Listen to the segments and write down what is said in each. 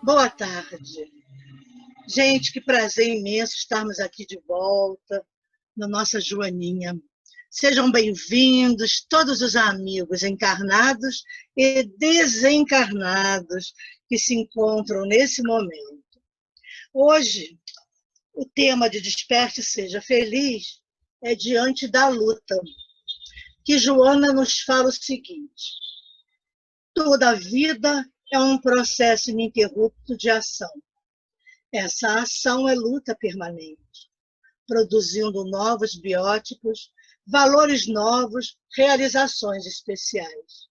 Boa tarde. Gente, que prazer imenso estarmos aqui de volta na nossa Joaninha. Sejam bem-vindos todos os amigos encarnados e desencarnados que se encontram nesse momento. Hoje, o tema de Desperte Seja Feliz é diante da luta, que Joana nos fala o seguinte: toda a vida é um processo ininterrupto de ação. Essa ação é luta permanente, produzindo novos biótipos, valores novos, realizações especiais.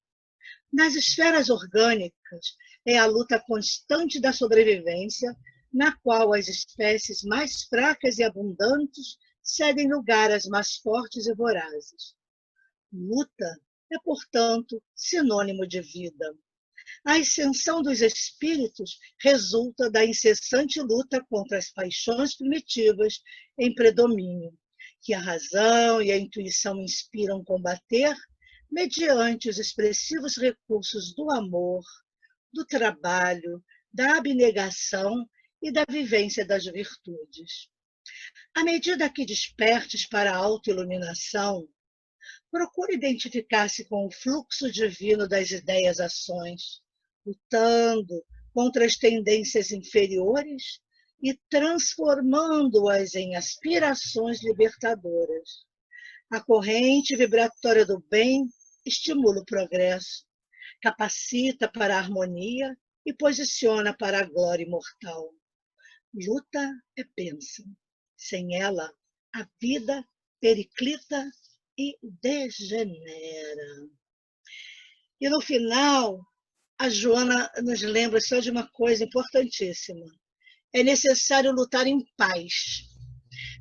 Nas esferas orgânicas, é a luta constante da sobrevivência, na qual as espécies mais fracas e abundantes cedem lugar às mais fortes e vorazes. Luta é, portanto, sinônimo de vida. A ascensão dos espíritos resulta da incessante luta contra as paixões primitivas em predomínio, que a razão e a intuição inspiram combater mediante os expressivos recursos do amor, do trabalho, da abnegação e da vivência das virtudes. À medida que despertes para a autoiluminação, procure identificar-se com o fluxo divino das ideias-ações, lutando contra as tendências inferiores e transformando-as em aspirações libertadoras. A corrente vibratória do bem estimula o progresso, capacita para a harmonia e posiciona para a glória imortal. Luta é bênção. Sem ela, a vida periclita e degenera. E no final, a Joana nos lembra só de uma coisa importantíssima. É necessário lutar em paz,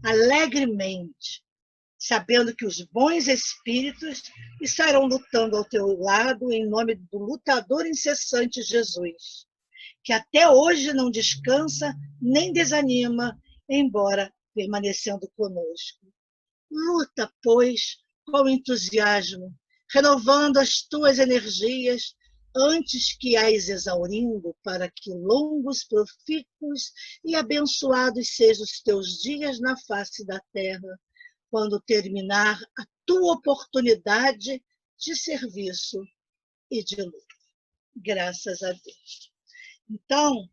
alegremente, sabendo que os bons espíritos estarão lutando ao teu lado em nome do lutador incessante Jesus, que até hoje não descansa nem desanima, embora permanecendo conosco. Luta, pois, com entusiasmo, renovando as tuas energias antes que as exaurindo, para que longos, profícuos e abençoados sejam os teus dias na face da terra, quando terminar a tua oportunidade de serviço e de luta. Graças a Deus. Então,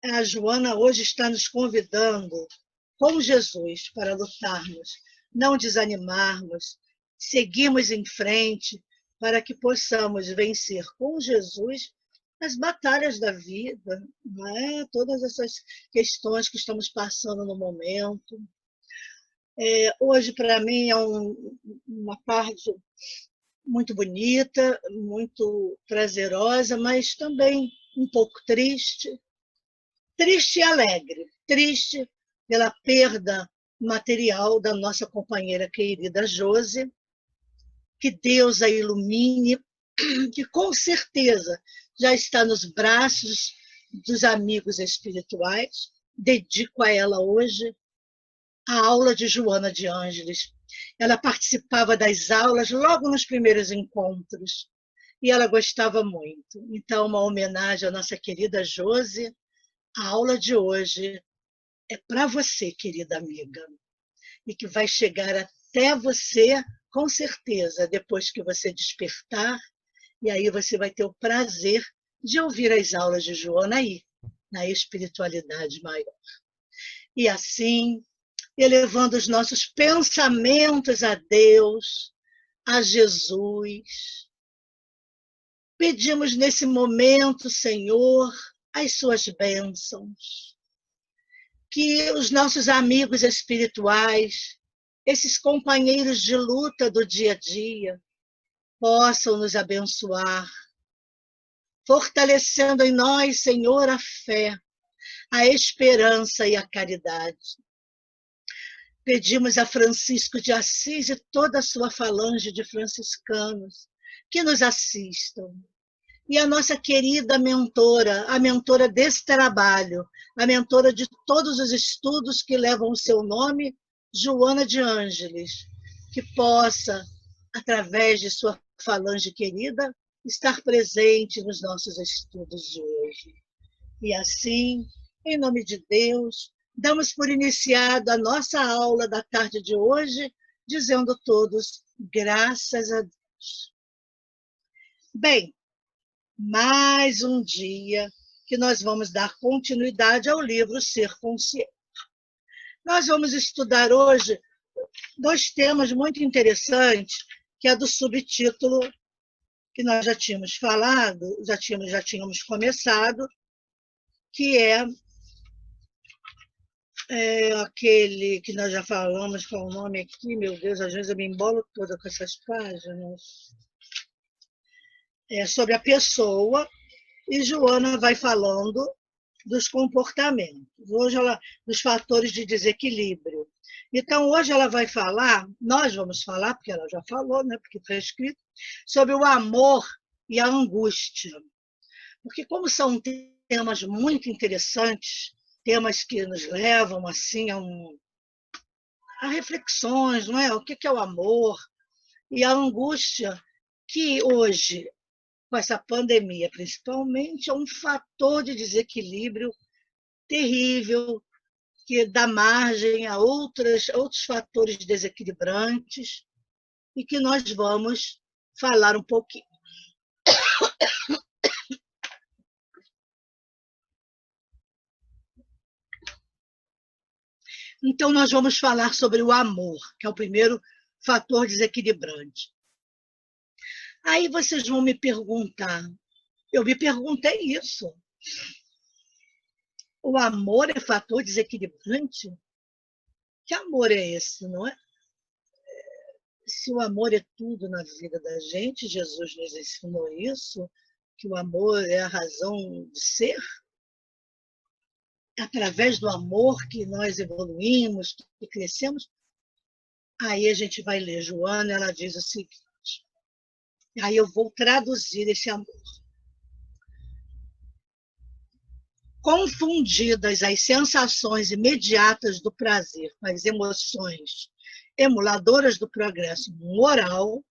a Joana hoje está nos convidando, com Jesus, para lutarmos, não desanimarmos, seguirmos em frente, para que possamos vencer com Jesus as batalhas da vida, não é? Todas essas questões que estamos passando no momento. Hoje, para mim, é uma tarde muito bonita, muito prazerosa, mas também um pouco triste. Triste e alegre. Triste pela perda material da nossa companheira querida Josi, que Deus a ilumine, que com certeza já está nos braços dos amigos espirituais. Dedico a ela hoje a aula de Joana de Ângeles. Ela participava das aulas logo nos primeiros encontros e ela gostava muito. Então, uma homenagem à nossa querida Josi. A aula de hoje é para você, querida amiga, e que vai chegar até você, com certeza, depois que você despertar, e aí você vai ter o prazer de ouvir as aulas de Joana aí, na espiritualidade maior. E assim, elevando os nossos pensamentos a Deus, a Jesus, pedimos nesse momento, Senhor, as suas bênçãos, que os nossos amigos espirituais, esses companheiros de luta do dia a dia, possam nos abençoar, fortalecendo em nós, Senhor, a fé, a esperança e a caridade. Pedimos a Francisco de Assis e toda a sua falange de franciscanos que nos assistam. E a nossa querida mentora, a mentora desse trabalho, a mentora de todos os estudos que levam o seu nome, Joana de Ângeles, que possa, através de sua falange querida, estar presente nos nossos estudos de hoje. E assim, em nome de Deus, damos por iniciado a nossa aula da tarde de hoje, dizendo todos, graças a Deus. Bem, mais um dia que nós vamos dar continuidade ao livro Ser Consciente. Nós vamos estudar hoje 2 temas muito interessantes, que é do subtítulo que nós já tínhamos falado, já tínhamos começado, que é aquele que nós já falamos, qual o nome aqui, meu Deus, às vezes eu me embolo toda com essas páginas. É sobre a pessoa, e Joana vai falando dos comportamentos, dos fatores de desequilíbrio. Então, hoje ela vai falar, nós vamos falar, porque ela já falou, né, porque está escrito, sobre o amor e a angústia. Porque como são temas muito interessantes, temas que nos levam assim a reflexões, não é? O que é o amor e a angústia, que hoje, com essa pandemia principalmente, é um fator de desequilíbrio terrível, que dá margem a outros fatores desequilibrantes, e que nós vamos falar um pouquinho. Então, nós vamos falar sobre o amor, que é o primeiro fator desequilibrante. Aí vocês vão me perguntar, eu me perguntei isso. O amor é fator desequilibrante? Que amor é esse, não é? Se o amor é tudo na vida da gente, Jesus nos ensinou isso, que o amor é a razão de ser, é através do amor que nós evoluímos, que crescemos. Aí a gente vai ler Joana, ela diz o seguinte, aí eu vou traduzir esse amor. Confundidas as sensações imediatas do prazer com as emoções emuladoras do progresso moral,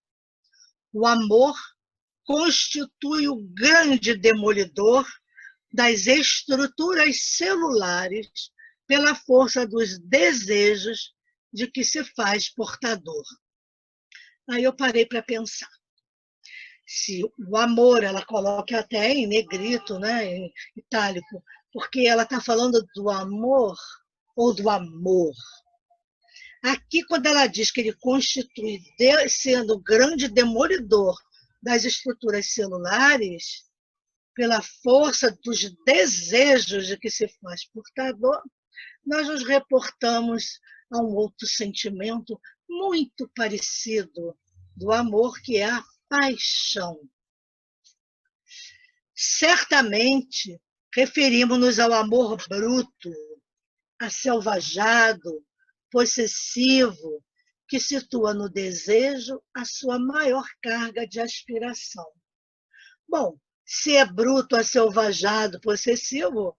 o amor constitui o grande demolidor das estruturas celulares pela força dos desejos de que se faz portador. Aí eu parei para pensar. Se o amor, ela coloca até em negrito, né, em itálico, porque ela está falando do amor ou do amor. Aqui, quando ela diz que ele constitui, sendo o grande demolidor das estruturas celulares, pela força dos desejos de que se faz portador, nós nos reportamos a um outro sentimento muito parecido do amor, que é a paixão. Certamente, referimos-nos ao amor bruto, aselvajado, possessivo, que situa no desejo a sua maior carga de aspiração. Bom, se é bruto, aselvajado, possessivo,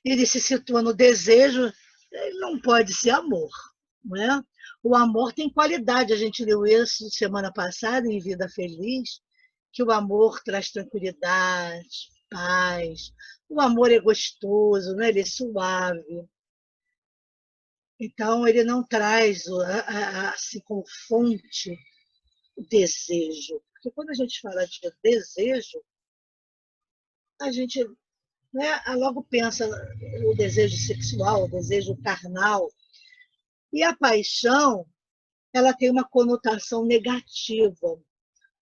ele se situa no desejo, ele não pode ser amor, não é? O amor tem qualidade, a gente leu isso semana passada em Vida Feliz, que o amor traz tranquilidade, paz, o amor é gostoso, né? Ele é suave. Então, ele não traz assim como fonte o desejo. Porque quando a gente fala de desejo, a gente, né, logo pensa no desejo sexual, o desejo carnal. E a paixão, ela tem uma conotação negativa.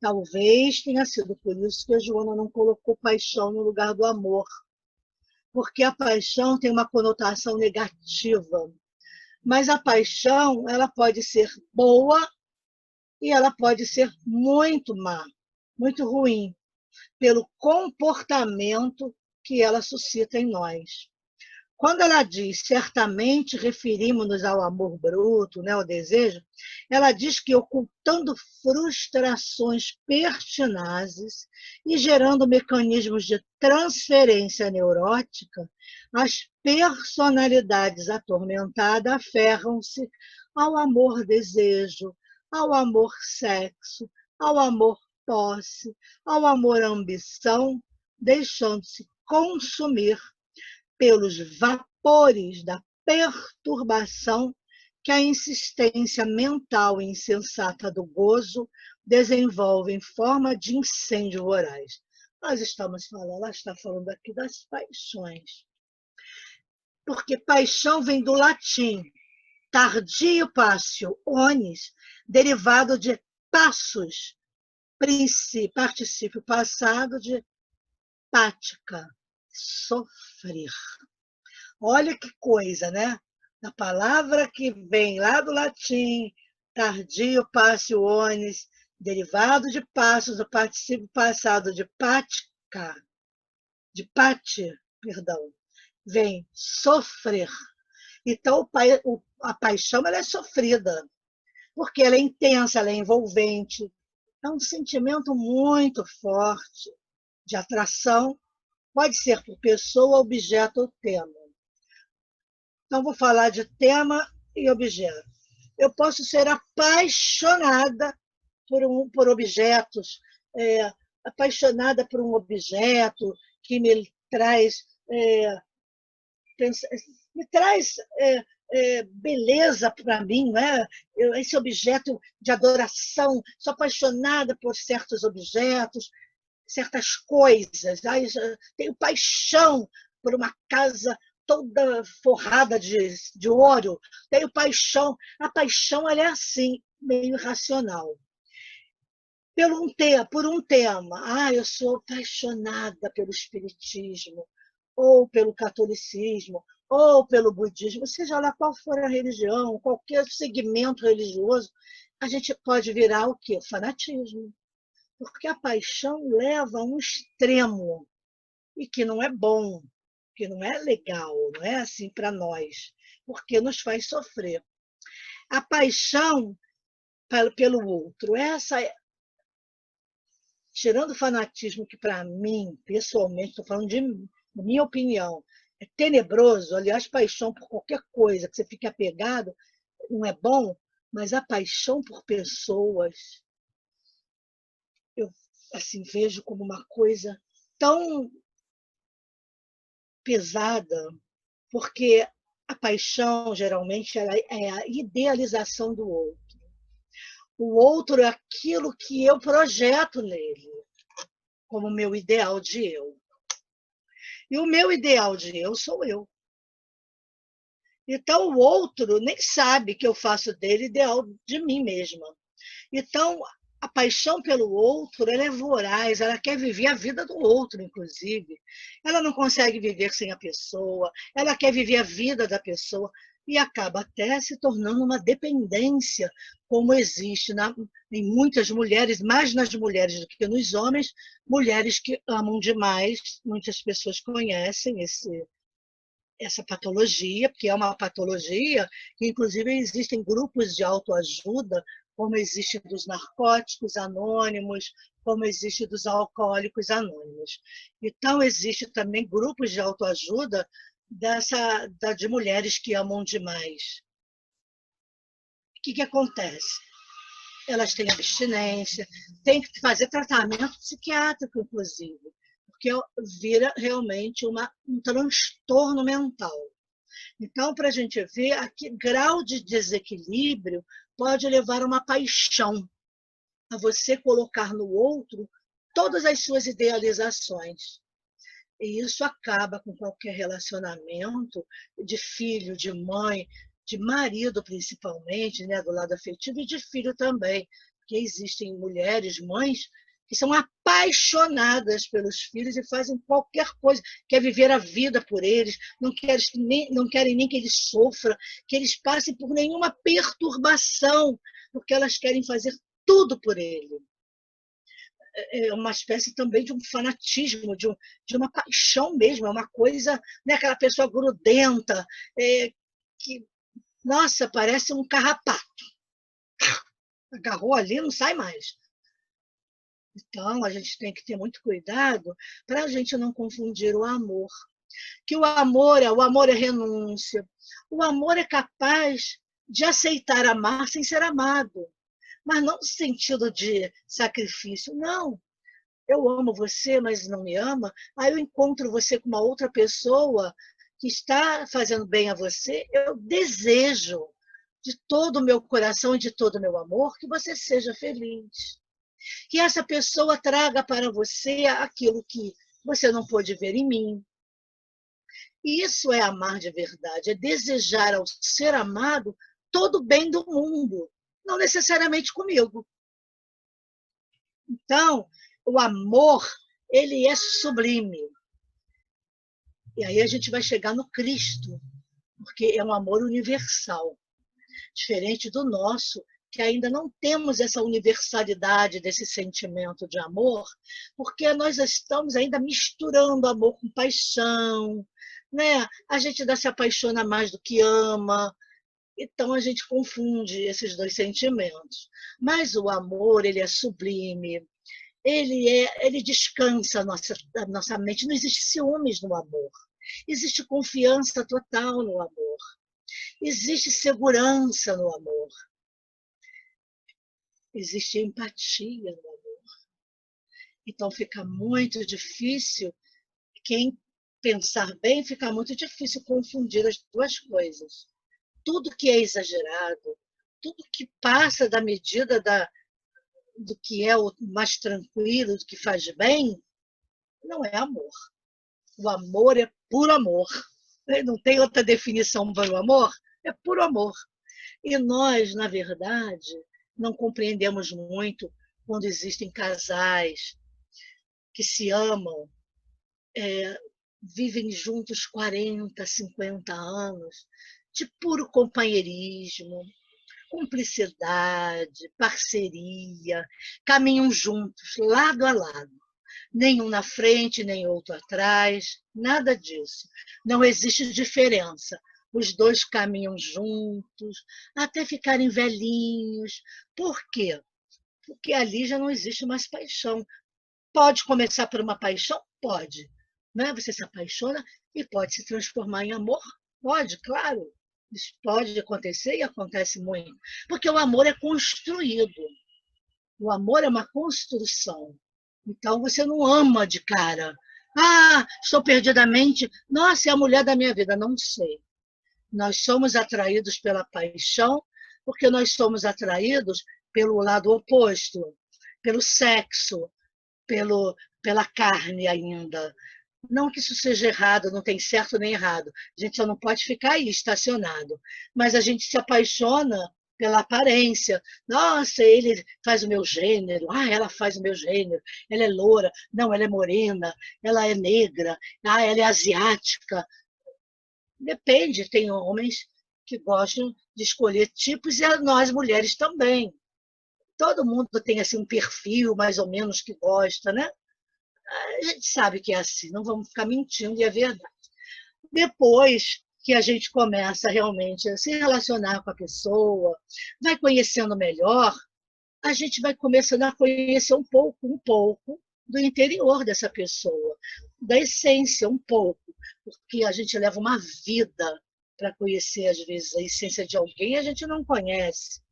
Talvez tenha sido por isso que a Joana não colocou paixão no lugar do amor, porque a paixão tem uma conotação negativa. Mas a paixão, ela pode ser boa e ela pode ser muito má, muito ruim, pelo comportamento que ela suscita em nós. Quando ela diz, certamente referimos-nos ao amor bruto, né, ao desejo, ela diz que ocultando frustrações pertinazes e gerando mecanismos de transferência neurótica, as personalidades atormentadas aferram-se ao amor-desejo, ao amor-sexo, ao amor-posse, ao amor-ambição, deixando-se consumir pelos vapores da perturbação que a insistência mental insensata do gozo desenvolve em forma de incêndio voraz. Nós estamos falando, ela está falando aqui das paixões. Porque paixão vem do latim tardio passio onis, derivado de passus, particípio passado de pática, sofrer. Olha que coisa, né? A palavra que vem lá do latim, tardio passio onis, derivado de passus, do particípio passado de pática, de pate, perdão, vem sofrer. Então, a paixão ela é sofrida, porque ela é intensa, ela é envolvente. É um sentimento muito forte de atração, pode ser por pessoa, objeto ou tema. Então, vou falar de tema e objeto. Eu posso ser apaixonada por objetos, apaixonada por um objeto que me traz beleza para mim, né? Esse objeto de adoração, sou apaixonada por certos objetos, certas coisas. Aí, tenho paixão por uma casa toda forrada de ouro, tenho paixão. A paixão ela é assim, meio irracional. Por um tema. Eu sou apaixonada pelo espiritismo, ou pelo catolicismo, ou pelo budismo, seja lá qual for a religião, qualquer segmento religioso, a gente pode virar o quê? Fanatismo. Porque a paixão leva a um extremo, e que não é bom, que não é legal, não é assim para nós, porque nos faz sofrer. A paixão pelo outro, tirando o fanatismo, que para mim, pessoalmente, estou falando de minha opinião, é tenebroso. Aliás, paixão por qualquer coisa que você fique apegado não é bom, mas a paixão por pessoas, eu assim vejo como uma coisa tão pesada, porque a paixão, geralmente, ela é a idealização do outro. O outro é aquilo que eu projeto nele, como meu ideal de eu. E o meu ideal de eu sou eu. Então, o outro nem sabe que eu faço dele ideal de mim mesma. Então, a paixão pelo outro, ela é voraz, ela quer viver a vida do outro, inclusive. Ela não consegue viver sem a pessoa, ela quer viver a vida da pessoa e acaba até se tornando uma dependência, como existe em muitas mulheres, mais nas mulheres do que nos homens, mulheres que amam demais. Muitas pessoas conhecem essa patologia, porque é uma patologia que, inclusive, existem grupos de autoajuda, como existe dos narcóticos anônimos, como existe dos alcoólicos anônimos. Então, existe também grupos de autoajuda de mulheres que amam demais. O que acontece? Elas têm abstinência, têm que fazer tratamento psiquiátrico, inclusive, porque vira realmente um transtorno mental. Então, para a gente ver a que grau de desequilíbrio pode levar a uma paixão, a você colocar no outro todas as suas idealizações. E isso acaba com qualquer relacionamento de filho, de mãe, de marido principalmente, né, do lado afetivo, e de filho também, porque existem mulheres, mães, que são apaixonadas pelos filhos e fazem qualquer coisa, quer viver a vida por eles, não querem nem que eles sofram, que eles passem por nenhuma perturbação, porque elas querem fazer tudo por ele. É uma espécie também de um fanatismo, de uma paixão mesmo, é uma coisa, né, aquela pessoa grudenta, que, nossa, parece um carrapato. Agarrou ali, não sai mais. Então, a gente tem que ter muito cuidado para a gente não confundir o amor. Que o amor é renúncia. O amor é capaz de aceitar amar sem ser amado. Mas não no sentido de sacrifício, não. eu amo você, mas não me ama, aí eu encontro você com uma outra pessoa que está fazendo bem a você, eu desejo de todo o meu coração e de todo o meu amor que você seja feliz. Que essa pessoa traga para você aquilo que você não pôde ver em mim. E isso é amar de verdade, é desejar ao ser amado todo o bem do mundo, não necessariamente comigo. Então, o amor, ele é sublime. E aí a gente vai chegar no Cristo, porque é um amor universal, diferente do nosso, que ainda não temos essa universalidade desse sentimento de amor, porque nós estamos ainda misturando amor com paixão, né? A gente ainda se apaixona mais do que ama, então a gente confunde esses dois sentimentos. Mas o amor, ele é sublime, ele descansa a nossa mente, não existe ciúmes no amor, existe confiança total no amor, existe segurança no amor, existe empatia no amor. Então fica muito difícil, quem pensar bem, fica muito difícil confundir as duas coisas. Tudo que é exagerado, tudo que passa da medida do que é o mais tranquilo, do que faz bem, não é amor. O amor é puro amor. Não tem outra definição para o amor, é puro amor. E nós, na verdade, não compreendemos muito quando existem casais que se amam, vivem juntos 40, 50 anos, de puro companheirismo, cumplicidade, parceria, caminham juntos, lado a lado. Nenhum na frente, nem outro atrás, nada disso. Não existe diferença. Os dois caminham juntos, até ficarem velhinhos. Por quê? Porque ali já não existe mais paixão. Pode começar por uma paixão? Pode. Né? Você se apaixona e pode se transformar em amor? Pode, claro. Isso pode acontecer e acontece muito. Porque o amor é construído. O amor é uma construção. Então, você não ama de cara. Ah, estou perdidamente. Nossa, é a mulher da minha vida. Não sei. Nós somos atraídos pela paixão, porque nós somos atraídos pelo lado oposto, pelo sexo, pela carne ainda. Não que isso seja errado, não tem certo nem errado. A gente só não pode ficar aí estacionado. Mas a gente se apaixona pela aparência. Nossa, ele faz o meu gênero. Ah, ela faz o meu gênero. Ela é loura. Não, ela é morena. Ela é negra. Ah, ela é asiática. Depende, tem homens que gostam de escolher tipos e nós mulheres também. Todo mundo tem assim um perfil mais ou menos que gosta, né? A gente sabe que é assim, não vamos ficar mentindo, e é verdade. Depois que a gente começa realmente a se relacionar com a pessoa, vai conhecendo melhor, a gente vai começando a conhecer um pouco do interior dessa pessoa, da essência, um pouco, porque a gente leva uma vida para conhecer, às vezes, a essência de alguém e a gente não conhece.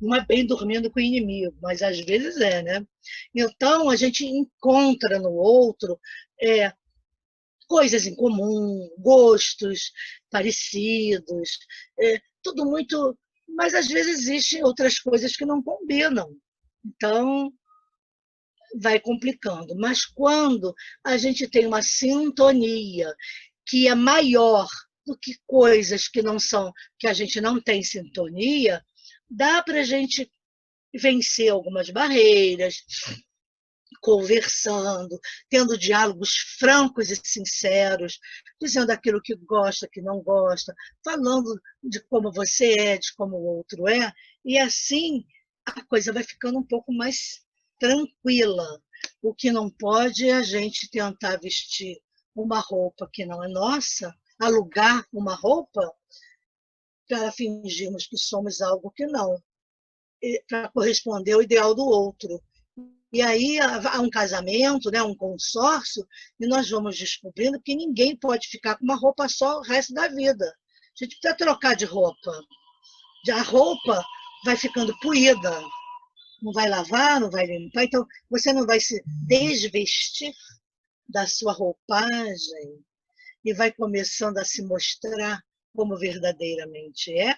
Não é bem dormindo com o inimigo, mas às vezes é, né? Então, a gente encontra no outro coisas em comum, gostos parecidos, tudo muito. Mas às vezes existem outras coisas que não combinam. Então, vai complicando. Mas quando a gente tem uma sintonia que é maior do que coisas que não são, que a gente não tem sintonia, dá para a gente vencer algumas barreiras, conversando, tendo diálogos francos e sinceros, dizendo aquilo que gosta, que não gosta, falando de como você é, de como o outro é, e assim a coisa vai ficando um pouco mais tranquila. O que não pode é a gente tentar vestir uma roupa que não é nossa, alugar uma roupa para fingirmos que somos algo que não, para corresponder ao ideal do outro. E aí há um casamento, né, um consórcio, e nós vamos descobrindo que ninguém pode ficar com uma roupa só o resto da vida. A gente precisa trocar de roupa. A roupa vai ficando poída, não vai lavar, não vai limpar, então você não vai se desvestir da sua roupagem e vai começando a se mostrar como verdadeiramente é.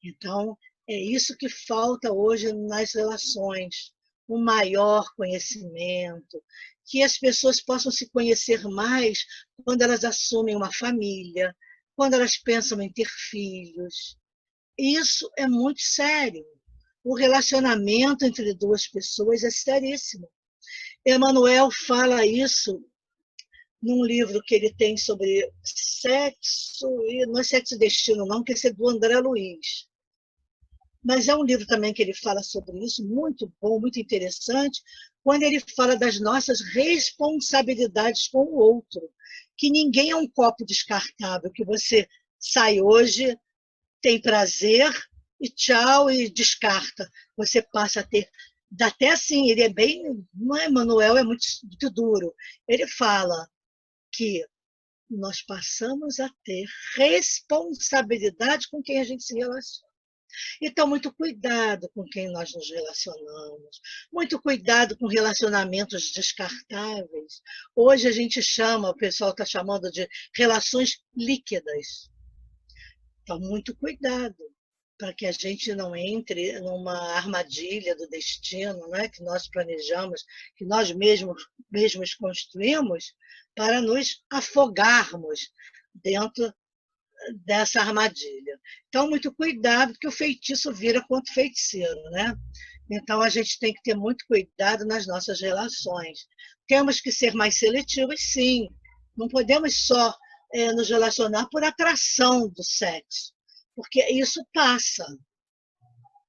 Então, é isso que falta hoje nas relações, um maior conhecimento, que as pessoas possam se conhecer mais quando elas assumem uma família, quando elas pensam em ter filhos. Isso é muito sério. O relacionamento entre duas pessoas é seríssimo. Emmanuel fala isso num livro que ele tem sobre sexo, e não é sexo e destino, não, que esse é do André Luiz. Mas é um livro também que ele fala sobre isso, muito bom, muito interessante, quando ele fala das nossas responsabilidades com o outro, que ninguém é um copo descartável, que você sai hoje, tem prazer e tchau, e descarta. Você passa a ter, até assim, ele é bem, não é, Manuel é muito, muito duro, ele fala que nós passamos a ter responsabilidade com quem a gente se relaciona. Então, muito cuidado com quem nós nos relacionamos, muito cuidado com relacionamentos descartáveis. Hoje a gente chama, o pessoal está chamando de relações líquidas. Então, muito cuidado para que a gente não entre numa armadilha do destino, né, que nós planejamos, que nós mesmos construímos, para nos afogarmos dentro dessa armadilha. Então, muito cuidado, porque o feitiço vira contra o feiticeiro, né? Então, a gente tem que ter muito cuidado nas nossas relações. Temos que ser mais seletivos, sim. Não podemos só nos relacionar por atração do sexo, porque isso passa.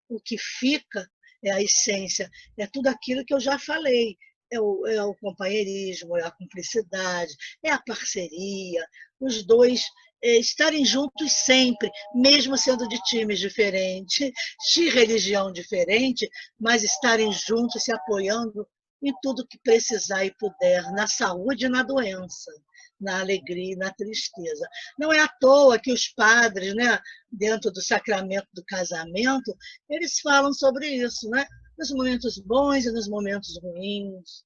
O que fica é a essência, é tudo aquilo que eu já falei. É o companheirismo, é a cumplicidade, é a parceria, os dois estarem juntos sempre, mesmo sendo de times diferentes, de religião diferente, mas estarem juntos, se apoiando em tudo que precisar e puder, na saúde e na doença, na alegria e na tristeza. Não é à toa que os padres, né, dentro do sacramento do casamento, eles falam sobre isso, né? Nos momentos bons e nos momentos ruins.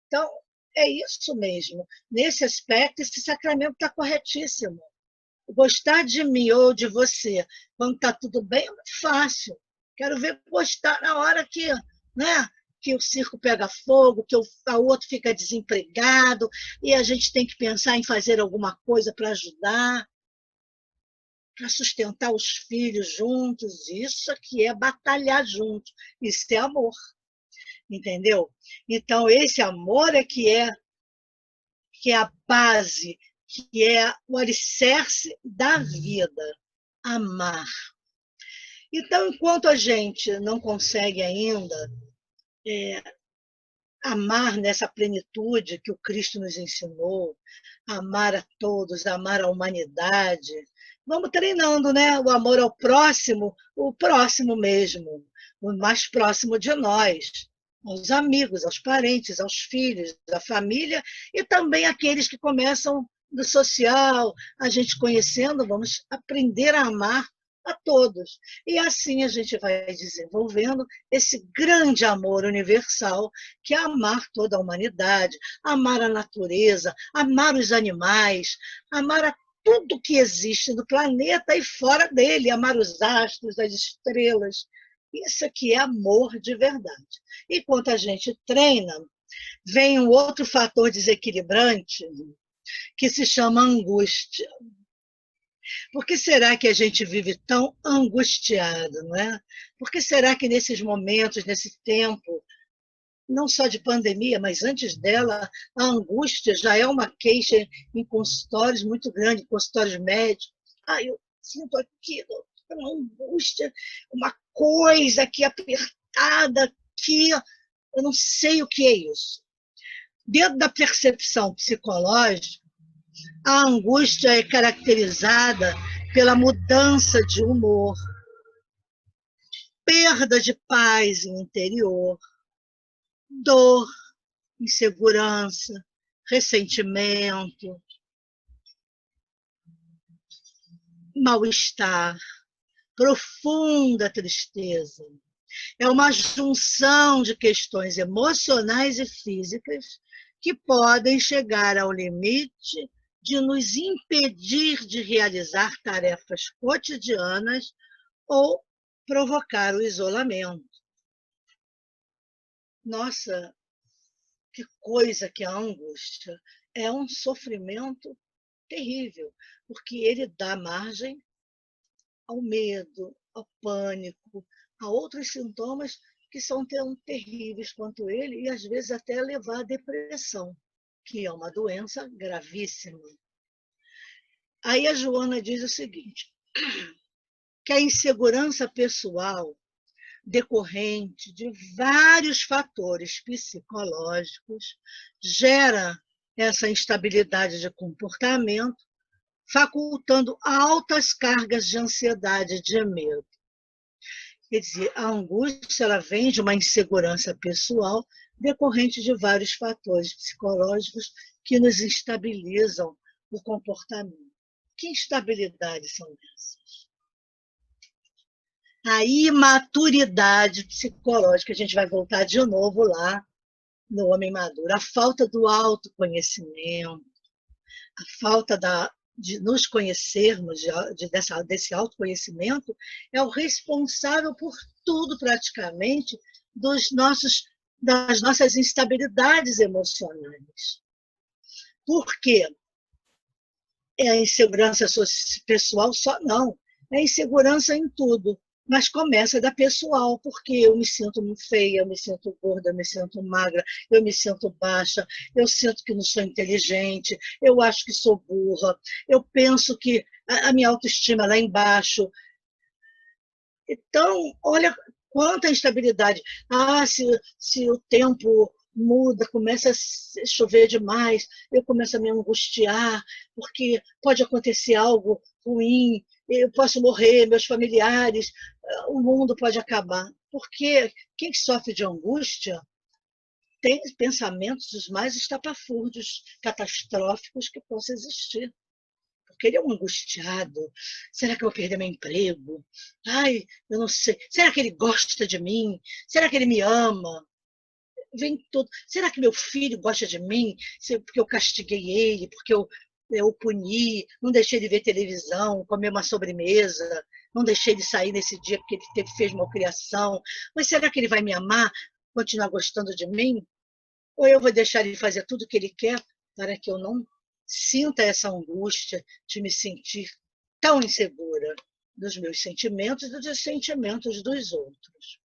Então, é isso mesmo. Nesse aspecto, esse sacramento está corretíssimo. Gostar de mim ou de você, quando está tudo bem, é muito fácil. Quero ver gostar na hora né, que o circo pega fogo, que o outro fica desempregado, e a gente tem que pensar em fazer alguma coisa para ajudar, para sustentar os filhos juntos. Isso aqui é batalhar juntos. Isso é amor, entendeu? Então, esse amor é que é a base, que é o alicerce da vida, amar. Então, enquanto a gente não consegue ainda amar nessa plenitude que o Cristo nos ensinou, amar a todos, amar a humanidade, vamos treinando, né? O amor ao próximo, o próximo mesmo, o mais próximo de nós, aos amigos, aos parentes, aos filhos, à família, e também aqueles que começam do social, a gente conhecendo, vamos aprender a amar a todos. E assim a gente vai desenvolvendo esse grande amor universal, que é amar toda a humanidade, amar a natureza, amar os animais, amar a tudo que existe no planeta e fora dele, amar os astros, as estrelas. Isso aqui é amor de verdade. E quando a gente treina, vem um outro fator desequilibrante que se chama angústia. Por que será que a gente vive tão angustiado, não é? Por que será que nesses momentos, nesse tempo, não só de pandemia, mas antes dela, a angústia já é uma queixa em consultórios muito grande, consultórios médicos. Ah, eu sinto aqui uma angústia, uma coisa aqui apertada, aqui, eu não sei o que é isso. Dentro da percepção psicológica, a angústia é caracterizada pela mudança de humor, perda de paz interior, dor, insegurança, ressentimento, mal-estar, profunda tristeza. É uma junção de questões emocionais e físicas que podem chegar ao limite de nos impedir de realizar tarefas cotidianas ou provocar o isolamento. Nossa, que coisa que a angústia! É um sofrimento terrível, porque ele dá margem ao medo, ao pânico, a outros sintomas que são tão terríveis quanto ele e às vezes até levar à depressão, que é uma doença gravíssima. Aí a Joana diz o seguinte, que a insegurança pessoal decorrente de vários fatores psicológicos gera essa instabilidade de comportamento, facultando altas cargas de ansiedade e de medo. Quer dizer, a angústia ela vem de uma insegurança pessoal decorrente de vários fatores psicológicos que nos instabilizam o comportamento. Que instabilidades são essas? A imaturidade psicológica, a gente vai voltar de novo lá no homem maduro, a falta do autoconhecimento, a falta de nos conhecermos, desse autoconhecimento, é o responsável por tudo praticamente das nossas instabilidades emocionais. Por quê? É a insegurança pessoal só? Não. É insegurança em tudo. Mas começa da pessoal, porque eu me sinto feia, eu me sinto gorda, eu me sinto magra, eu me sinto baixa, eu sinto que não sou inteligente, eu acho que sou burra, eu penso que a minha autoestima é lá embaixo. Então, olha quanta instabilidade. Se o tempo muda, começa a chover demais, eu começo a me angustiar, porque pode acontecer algo ruim, eu posso morrer, meus familiares, o mundo pode acabar. Porque quem sofre de angústia tem pensamentos os mais estapafúrdios, catastróficos que possam existir. Porque ele é um angustiado. Será que eu vou perder meu emprego? Ai, eu não sei. Será que ele gosta de mim? Será que ele me ama? Vem tudo. Será que meu filho gosta de mim? Porque eu castiguei ele, porque eu o puni, não deixei ele ver televisão, comer uma sobremesa, não deixei ele sair nesse dia porque ele fez malcriação. Mas será que ele vai me amar, continuar gostando de mim? Ou eu vou deixar ele fazer tudo o que ele quer para que eu não sinta essa angústia de me sentir tão insegura dos meus sentimentos e dos sentimentos dos outros?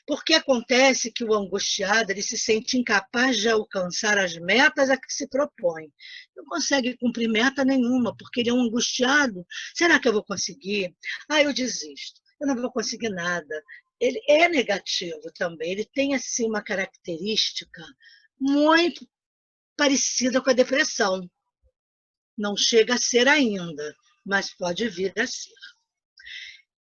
Porque acontece que o angustiado ele se sente incapaz de alcançar as metas a que se propõe. Não consegue cumprir meta nenhuma, porque ele é um angustiado. Será que eu vou conseguir? Eu desisto. Eu não vou conseguir nada. Ele é negativo também. Ele tem assim uma característica muito parecida com a depressão. Não chega a ser ainda, mas pode vir a ser.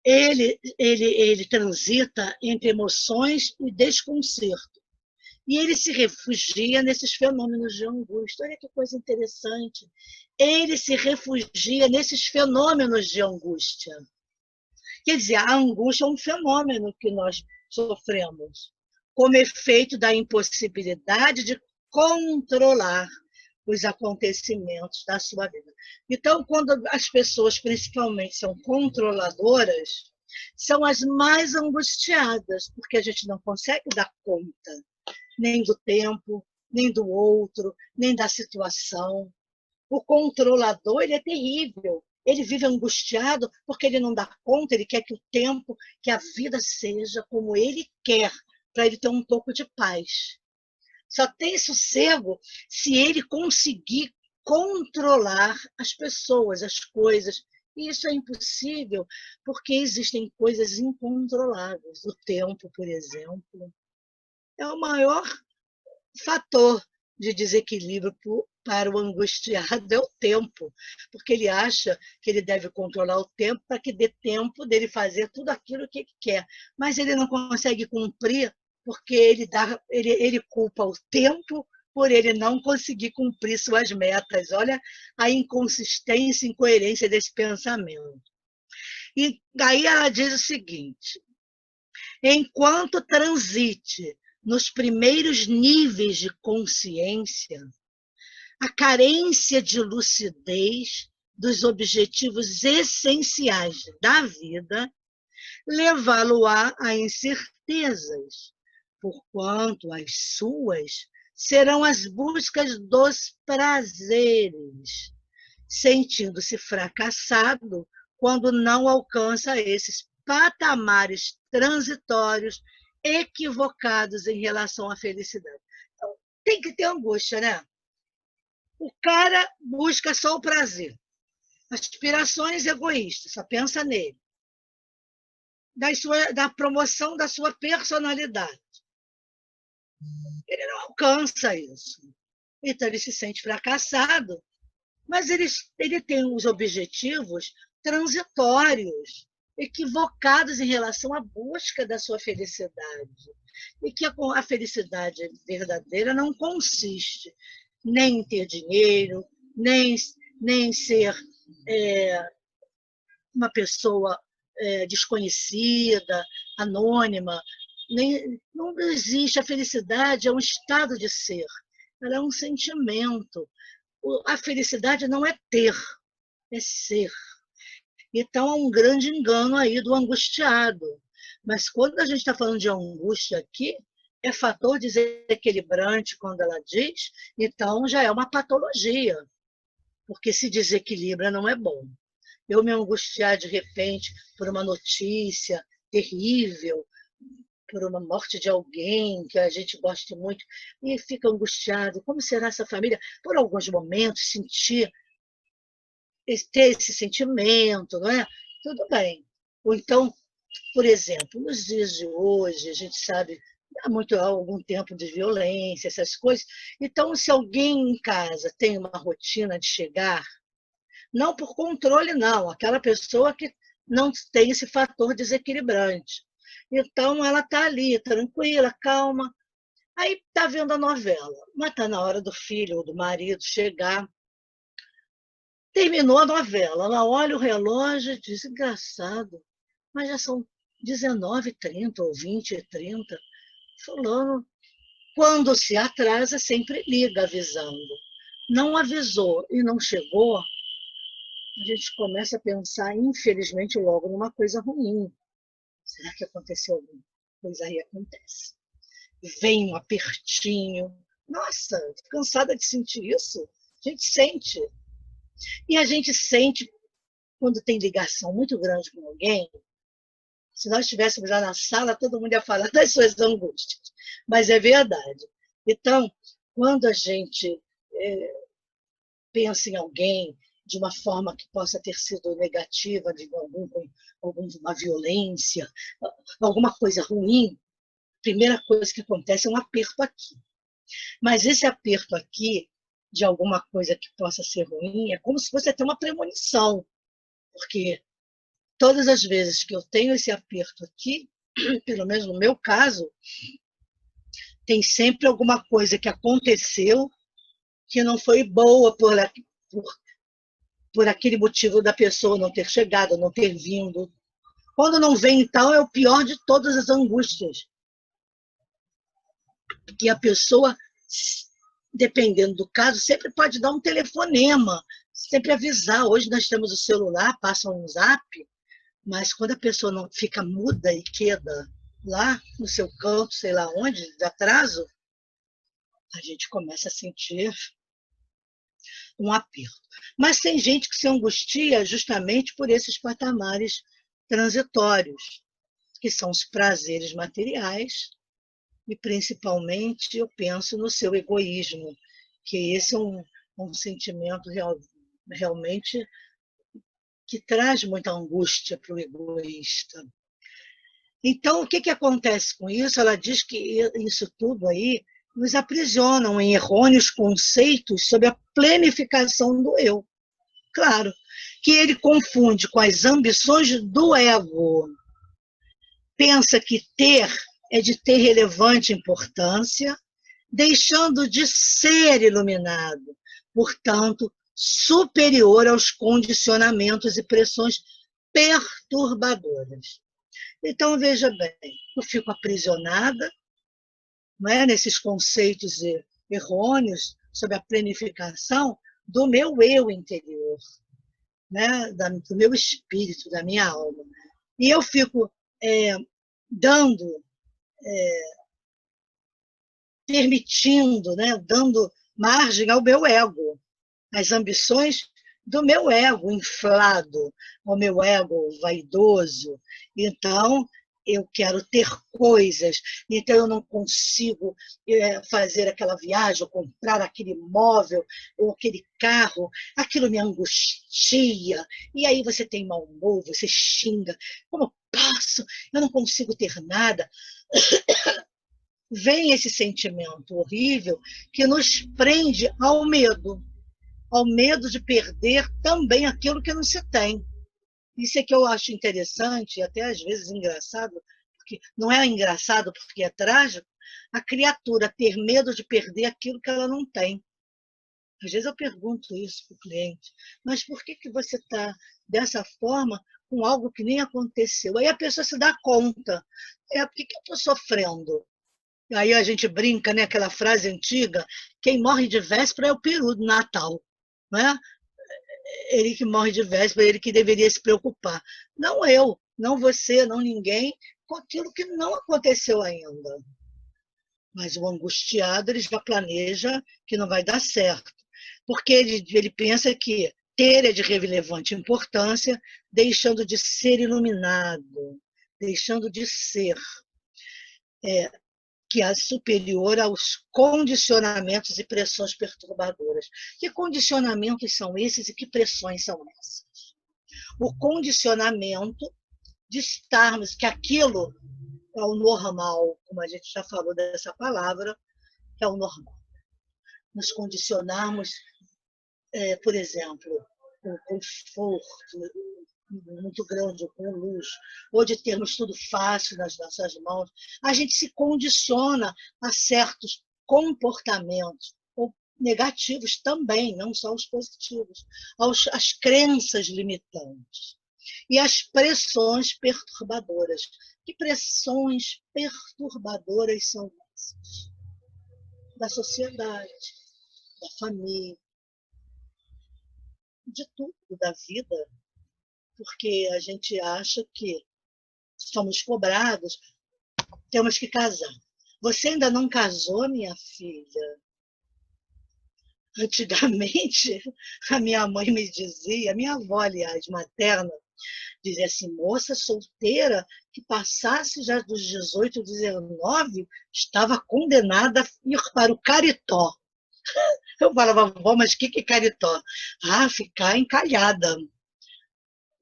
Ele transita entre emoções e desconcerto. E ele se refugia nesses fenômenos de angústia. Olha que coisa interessante. Ele se refugia nesses fenômenos de angústia. Quer dizer, a angústia é um fenômeno que nós sofremos, como efeito da impossibilidade de controlar os acontecimentos da sua vida. Então, quando as pessoas, principalmente, são controladoras, são as mais angustiadas, porque a gente não consegue dar conta nem do tempo, nem do outro, nem da situação. O controlador ele é terrível. Ele vive angustiado porque ele não dá conta, ele quer que o tempo, que a vida seja como ele quer, para ele ter um pouco de paz. Só tem sossego se ele conseguir controlar as pessoas, as coisas. E isso é impossível, porque existem coisas incontroláveis. O tempo, por exemplo, é o maior fator de desequilíbrio para o angustiado, é o tempo, porque ele acha que ele deve controlar o tempo para que dê tempo dele fazer tudo aquilo que ele quer, mas ele não consegue cumprir porque ele culpa o tempo por ele não conseguir cumprir suas metas. Olha a inconsistência e incoerência desse pensamento. E aí ela diz o seguinte, Enquanto transite nos primeiros níveis de consciência, a carência de lucidez dos objetivos essenciais da vida levá-lo-á a incertezas, porquanto as suas serão as buscas dos prazeres, sentindo-se fracassado quando não alcança esses patamares transitórios equivocados em relação à felicidade. Então, tem que ter angústia, né? O cara busca só o prazer, aspirações egoístas, só pensa nele, da promoção da sua personalidade. Ele não alcança isso. Então, ele se sente fracassado, mas ele tem os objetivos transitórios, equivocados em relação à busca da sua felicidade. E que a felicidade verdadeira não consiste nem em ter dinheiro, nem ser uma pessoa desconhecida, anônima. Não existe. A felicidade é um estado de ser, ela é um sentimento. A felicidade não é ter, é ser. Então, há um grande engano aí do angustiado. Mas quando a gente está falando de angústia aqui, é fator desequilibrante, quando ela diz, então já é uma patologia, porque se desequilibra não é bom. Eu me angustiar de repente por uma notícia terrível, por uma morte de alguém que a gente gosta muito, e fica angustiado. Como será essa família? Por alguns momentos, ter esse sentimento, não é? Tudo bem. Ou então, por exemplo, nos dias de hoje, a gente sabe, há algum tempo de violência, essas coisas. Então, se alguém em casa tem uma rotina de chegar, não por controle, não, aquela pessoa que não tem esse fator desequilibrante. Então, ela está ali, tranquila, calma. Aí está vendo a novela, mas está na hora do filho ou do marido chegar. Terminou a novela, ela olha o relógio e diz, engraçado, mas já são 19h30 ou 20h30. Fulano, quando se atrasa, sempre liga avisando. Não avisou e não chegou, a gente começa a pensar, infelizmente, logo numa coisa ruim. Será que aconteceu alguma coisa? Aí acontece. Vem um apertinho. Nossa, tô cansada de sentir isso. A gente sente. E a gente sente quando tem ligação muito grande com alguém. Se nós estivéssemos lá na sala, todo mundo ia falar das suas angústias. Mas é verdade. Então, quando a gente pensa em alguém de uma forma que possa ter sido negativa, de alguma violência, alguma coisa ruim, a primeira coisa que acontece é um aperto aqui. Mas esse aperto aqui, de alguma coisa que possa ser ruim, é como se fosse até uma premonição, porque todas as vezes que eu tenho esse aperto aqui, pelo menos no meu caso, tem sempre alguma coisa que aconteceu que não foi boa por aquele motivo da pessoa não ter chegado, não ter vindo. Quando não vem, então, é o pior de todas as angústias. Que a pessoa, dependendo do caso, sempre pode dar um telefonema, sempre avisar. Hoje nós temos o celular, passa um zap, mas quando a pessoa não fica muda e queda lá no seu canto, sei lá onde, de atraso, a gente começa a sentir um aperto. Mas tem gente que se angustia justamente por esses patamares transitórios, que são os prazeres materiais, e principalmente eu penso no seu egoísmo, que esse é um sentimento realmente que traz muita angústia para o egoísta. Então, o que acontece com isso? Ela diz que isso tudo aí nos aprisionam em errôneos conceitos sobre a planificação do eu. Claro, que ele confunde com as ambições do ego. Pensa que ter é de ter relevante importância, deixando de ser iluminado, portanto, superior aos condicionamentos e pressões perturbadoras. Então, veja bem, eu fico aprisionada, não é, nesses conceitos errôneos sobre a planificação do meu eu interior, né, do meu espírito, da minha alma. E eu fico dando, permitindo, né, dando margem ao meu ego, às ambições do meu ego inflado, ao meu ego vaidoso. Então, eu quero ter coisas, então eu não consigo fazer aquela viagem, ou comprar aquele móvel, ou aquele carro, aquilo me angustia, e aí você tem mau humor, você xinga, como posso? Eu não consigo ter nada. Vem esse sentimento horrível que nos prende ao medo de perder também aquilo que não se tem. Isso é que eu acho interessante e até às vezes engraçado, porque não é engraçado porque é trágico, a criatura ter medo de perder aquilo que ela não tem. Às vezes eu pergunto isso para o cliente, mas por que você está dessa forma com algo que nem aconteceu? Aí a pessoa se dá conta. Por que eu estou sofrendo? Aí a gente brinca, né, aquela frase antiga, quem morre de véspera é o peru do Natal. Né? Ele que morre de véspera, ele que deveria se preocupar. Não eu, não você, não ninguém, com aquilo que não aconteceu ainda. Mas o angustiado, ele já planeja que não vai dar certo. Porque ele pensa que ter é de relevante importância, deixando de ser iluminado, deixando de ser. Que é superior aos condicionamentos e pressões perturbadoras. Que condicionamentos são esses e que pressões são essas? O condicionamento de estarmos, que aquilo é o normal, como a gente já falou dessa palavra, que é o normal. Nos condicionarmos, por exemplo, com conforto muito grande, com luxo, ou de termos tudo fácil nas nossas mãos, a gente se condiciona a certos comportamentos, ou negativos também, não só os positivos, às crenças limitantes e às pressões perturbadoras. Que pressões perturbadoras são essas? Da sociedade, da família, de tudo, da vida, porque a gente acha que somos cobrados, temos que casar. Você ainda não casou, minha filha? Antigamente, a minha mãe me dizia, minha avó, aliás, materna, dizia assim, moça solteira que passasse já dos 18, 19, estava condenada a ir para o caritó. Eu falava, vó, mas o que é caritó? Ah, ficar encalhada.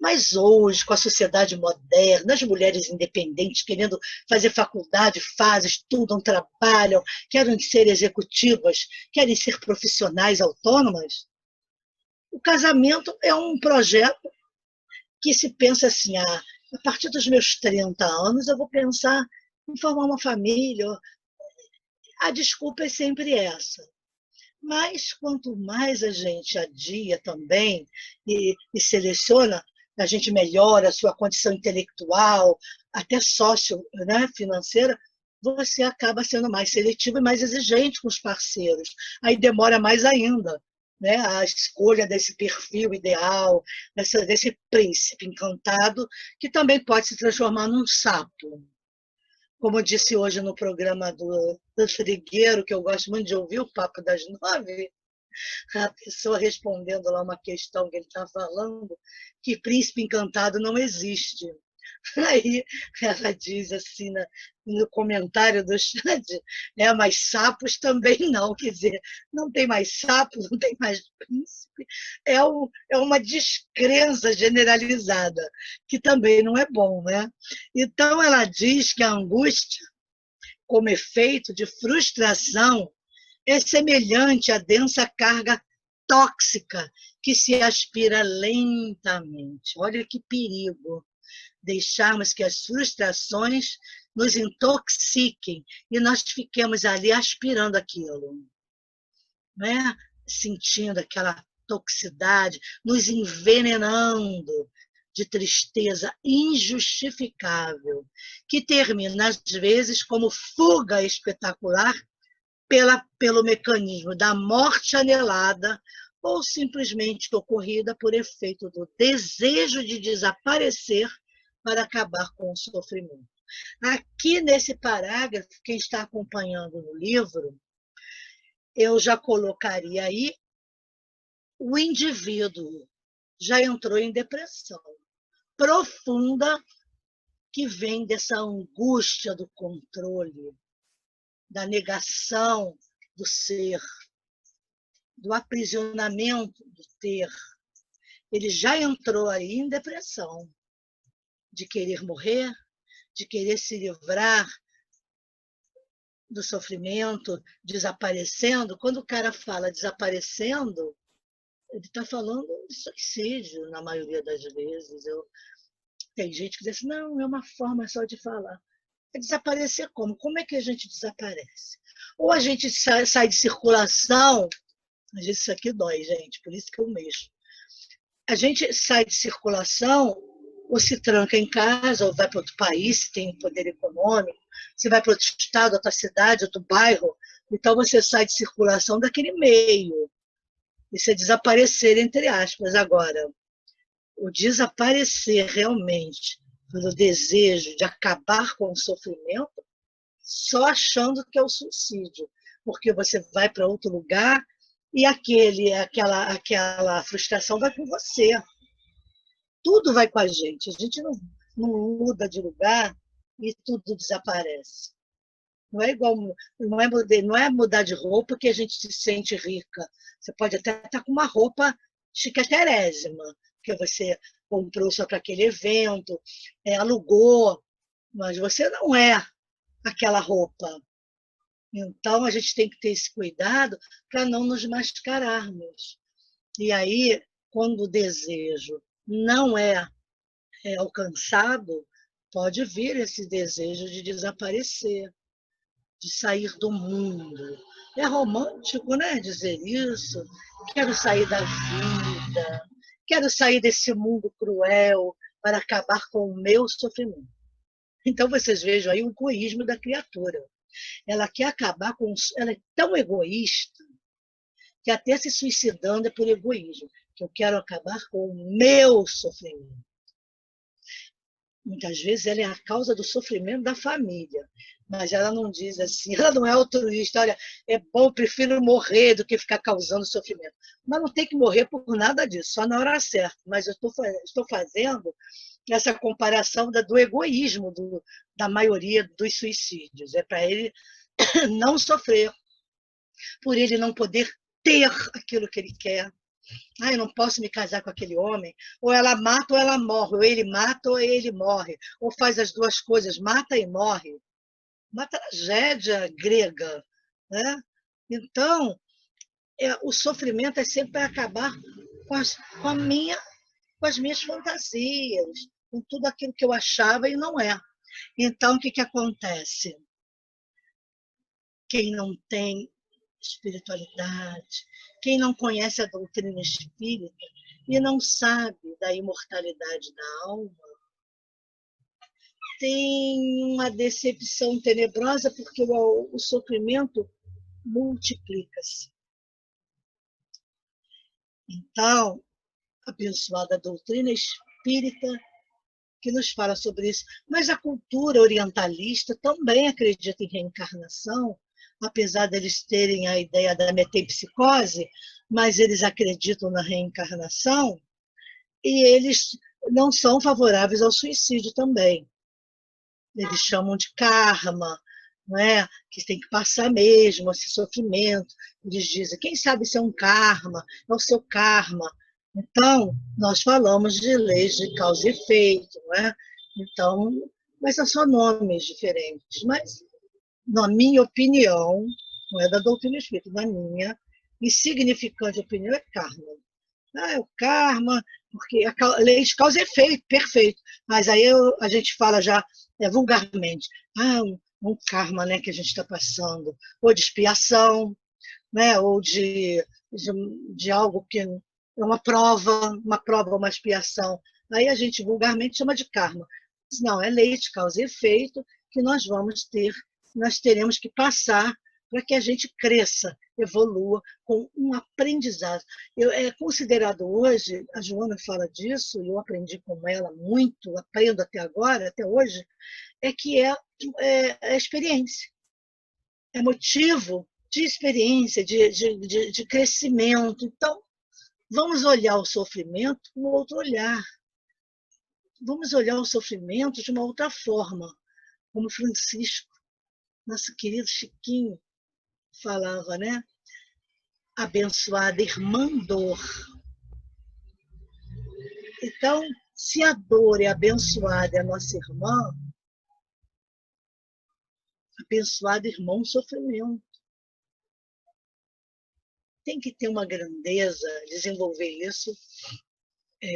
Mas hoje, com a sociedade moderna, as mulheres independentes querendo fazer faculdade, fazem, estudam, trabalham, querem ser executivas, querem ser profissionais autônomas, o casamento é um projeto que se pensa assim, a partir dos meus 30 anos eu vou pensar em formar uma família. A desculpa é sempre essa. Mas quanto mais a gente adia também e seleciona, a gente melhora a sua condição intelectual, até sócio, né, financeira, você acaba sendo mais seletivo e mais exigente com os parceiros. Aí demora mais ainda, né, a escolha desse perfil ideal, desse príncipe encantado, que também pode se transformar num sapo. Como eu disse hoje no programa do Trigueiro, que eu gosto muito de ouvir, o Papo das 9, a pessoa respondendo lá uma questão que ele está falando, que príncipe encantado não existe. Aí ela diz assim no comentário do chat, mas sapos também não, quer dizer, não tem mais sapo, não tem mais príncipe, é uma descrença generalizada, que também não é bom, né? Então ela diz que a angústia, como efeito de frustração, é semelhante à densa carga tóxica que se aspira lentamente. Olha que perigo deixarmos que as frustrações nos intoxiquem e nós fiquemos ali aspirando aquilo, né? Sentindo aquela toxicidade, nos envenenando, de tristeza injustificável, que termina, às vezes, como fuga espetacular pelo mecanismo da morte anelada ou simplesmente ocorrida por efeito do desejo de desaparecer para acabar com o sofrimento. Aqui nesse parágrafo, quem está acompanhando no livro, eu já colocaria aí o indivíduo já entrou em depressão profunda, que vem dessa angústia do controle, da negação do ser, do aprisionamento do ter. Ele já entrou aí em depressão, de querer morrer, de querer se livrar do sofrimento, desaparecendo. Quando o cara fala desaparecendo, ele está falando de suicídio, na maioria das vezes. Tem gente que diz assim, não, é uma forma só de falar. É desaparecer como? Como é que a gente desaparece? Ou a gente sai de circulação, às vezes isso aqui dói, gente, por isso que eu mexo. A gente sai de circulação, ou se tranca em casa, ou vai para outro país, se tem poder econômico, você vai para outro estado, outra cidade, outro bairro, então você sai de circulação daquele meio. Isso é desaparecer, entre aspas. Agora, o desaparecer realmente pelo desejo de acabar com o sofrimento, só achando que é o suicídio, porque você vai para outro lugar e aquela frustração vai com você. Tudo vai com a gente não muda de lugar e tudo desaparece. Não é igual, não é mudar de roupa que a gente se sente rica. Você pode até estar com uma roupa chiqueterésima, que você comprou só para aquele evento, alugou, mas você não é aquela roupa. Então, a gente tem que ter esse cuidado para não nos mascararmos. E aí, quando o desejo não é alcançado, pode vir esse desejo de desaparecer, de sair do mundo. É romântico, né, dizer isso? Quero sair da vida, quero sair desse mundo cruel para acabar com o meu sofrimento. Então, vocês vejam aí o egoísmo da criatura. Ela quer acabar com... Ela é tão egoísta que até se suicidando é por egoísmo, que eu quero acabar com o meu sofrimento. Muitas vezes ela é a causa do sofrimento da família, mas ela não diz assim, ela não é altruísta, olha, é bom, prefiro morrer do que ficar causando sofrimento. Mas não tem que morrer por nada disso, só na hora certa. Mas eu estou fazendo essa comparação do egoísmo da maioria dos suicídios. É para ele não sofrer, por ele não poder ter aquilo que ele quer. Eu não posso me casar com aquele homem. Ou ela mata ou ela morre. Ou ele mata ou ele morre. Ou faz as duas coisas, mata e morre. Uma tragédia grega. Né? Então, o sofrimento é sempre acabar com as minhas fantasias, com tudo aquilo que eu achava e não é. Então, o que acontece? Quem não tem espiritualidade, quem não conhece a doutrina espírita e não sabe da imortalidade da alma, tem uma decepção tenebrosa, porque o sofrimento multiplica-se. Então, abençoada doutrina espírita que nos fala sobre isso, mas a cultura orientalista também acredita em reencarnação, apesar deles terem a ideia da metempsicose, mas eles acreditam na reencarnação e eles não são favoráveis ao suicídio também. Eles chamam de karma, não é? Que tem que passar mesmo esse sofrimento. Eles dizem, quem sabe se é um karma, é o seu karma. Então, nós falamos de leis de causa e efeito, não é? Então, mas são só nomes diferentes. Mas, na minha opinião, não é da doutrina espírita, na minha insignificante opinião, é karma. É o karma, porque a lei de causa e efeito, perfeito. Mas aí a gente fala já vulgarmente, um karma, né, que a gente está passando, ou de expiação, né, ou de algo que é uma prova, uma expiação Aí a gente vulgarmente chama de karma. Mas não, é lei de causa e efeito que nós teremos que passar para que a gente cresça, evolua com um aprendizado. É considerado hoje, a Joana fala disso, e eu aprendi com ela muito, aprendo até agora, até hoje, é que é experiência. É motivo de experiência, de crescimento. Então, vamos olhar o sofrimento com outro olhar. Vamos olhar o sofrimento de uma outra forma, como Francisco, nosso querido Chiquinho, falava, né? Abençoada irmã dor. Então, se a dor é abençoada, é a nossa irmã, abençoado irmão sofrimento. Tem que ter uma grandeza, desenvolver isso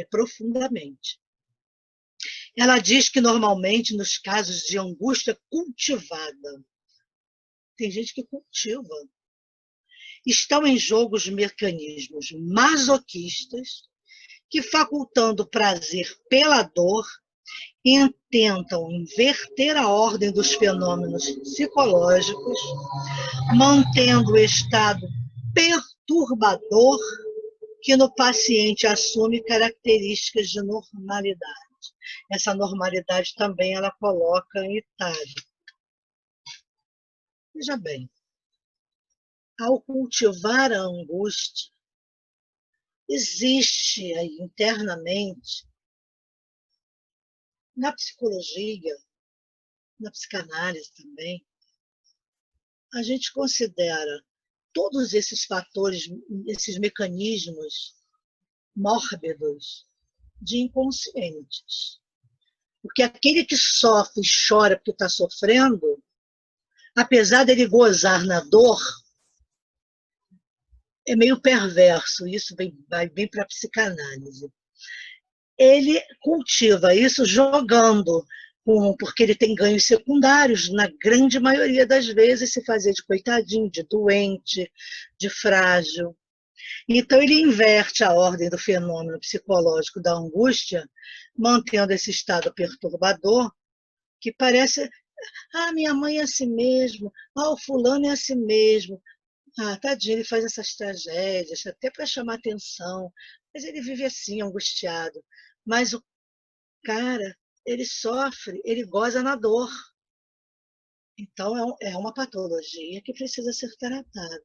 profundamente. Ela diz que normalmente nos casos de angústia cultivada, tem gente que cultiva, estão em jogo os mecanismos masoquistas que, facultando prazer pela dor, tentam inverter a ordem dos fenômenos psicológicos, mantendo o estado perturbador que no paciente assume características de normalidade. Essa normalidade também ela coloca em Itália. Veja bem, ao cultivar a angústia, existe aí internamente, na psicologia, na psicanálise também, a gente considera todos esses fatores, esses mecanismos mórbidos de inconscientes. Porque aquele que sofre e chora porque está sofrendo, apesar dele gozar na dor, é meio perverso, isso vai bem para a psicanálise. Ele cultiva isso jogando, porque ele tem ganhos secundários, na grande maioria das vezes, se fazer de coitadinho, de doente, de frágil. Então, ele inverte a ordem do fenômeno psicológico da angústia, mantendo esse estado perturbador, que parece, minha mãe é assim mesmo, o fulano é assim mesmo, tadinho, ele faz essas tragédias, até para chamar atenção, mas ele vive assim, angustiado. Mas o cara, ele sofre, ele goza na dor. Então, é uma patologia que precisa ser tratada.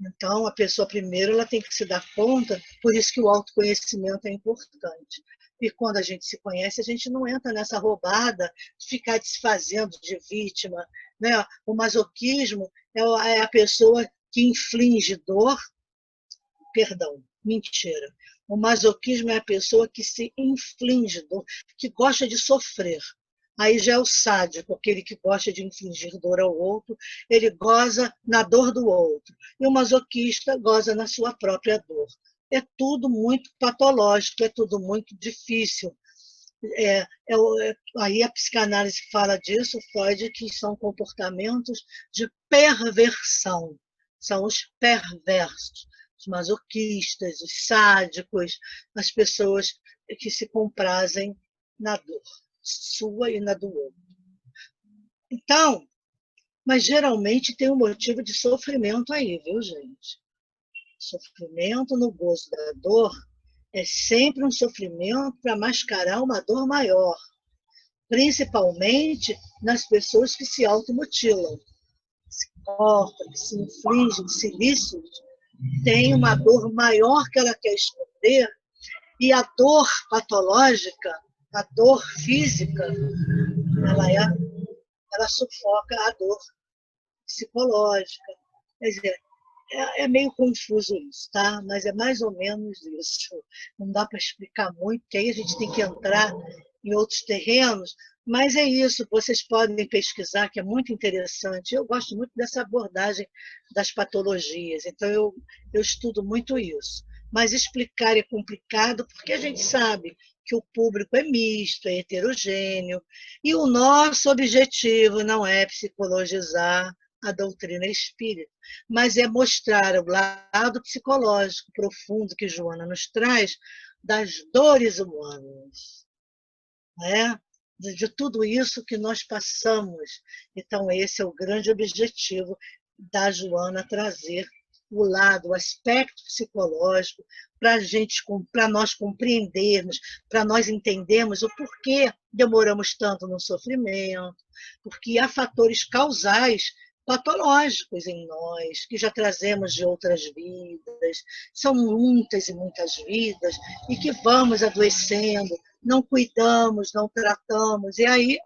Então, a pessoa, primeiro, ela tem que se dar conta, por isso que o autoconhecimento é importante. E quando a gente se conhece, a gente não entra nessa roubada de ficar desfazendo de vítima. Né? O masoquismo é a pessoa que inflige dor. Perdão, mentira. O masoquismo é a pessoa que se inflige dor, que gosta de sofrer. Aí já é o sádico, aquele que gosta de infligir dor ao outro, ele goza na dor do outro. E o masoquista goza na sua própria dor. É tudo muito patológico, é tudo muito difícil. Aí a psicanálise fala disso, Freud, que são comportamentos de perversão. São os perversos, os masoquistas, os sádicos, as pessoas que se comprazem na dor sua e na do outro. Então, mas geralmente tem um motivo de sofrimento aí, viu, gente? Sofrimento no gozo da dor é sempre um sofrimento para mascarar uma dor maior, principalmente nas pessoas que se automutilam, que se cortam, que se infligem silícios, tem uma dor maior que ela quer esconder, e a dor patológica, a dor física, ela sufoca a dor psicológica. Quer dizer, é meio confuso isso, tá? Mas é mais ou menos isso. Não dá para explicar muito, porque aí a gente tem que entrar em outros terrenos, mas é isso, vocês podem pesquisar, que é muito interessante. Eu gosto muito dessa abordagem das patologias, então eu estudo muito isso. Mas explicar é complicado, porque a gente sabe que o público é misto, é heterogêneo, e o nosso objetivo não é psicologizar a doutrina espírita, mas é mostrar o lado psicológico profundo que Joana nos traz, das dores humanas, né? De tudo isso que nós passamos. Então, esse é o grande objetivo da Joana, trazer o lado, o aspecto psicológico, para nós compreendermos, para nós entendermos o porquê demoramos tanto no sofrimento, porque há fatores causais patológicos em nós, que já trazemos de outras vidas, são muitas e muitas vidas, e que vamos adoecendo, não cuidamos, não tratamos, e aí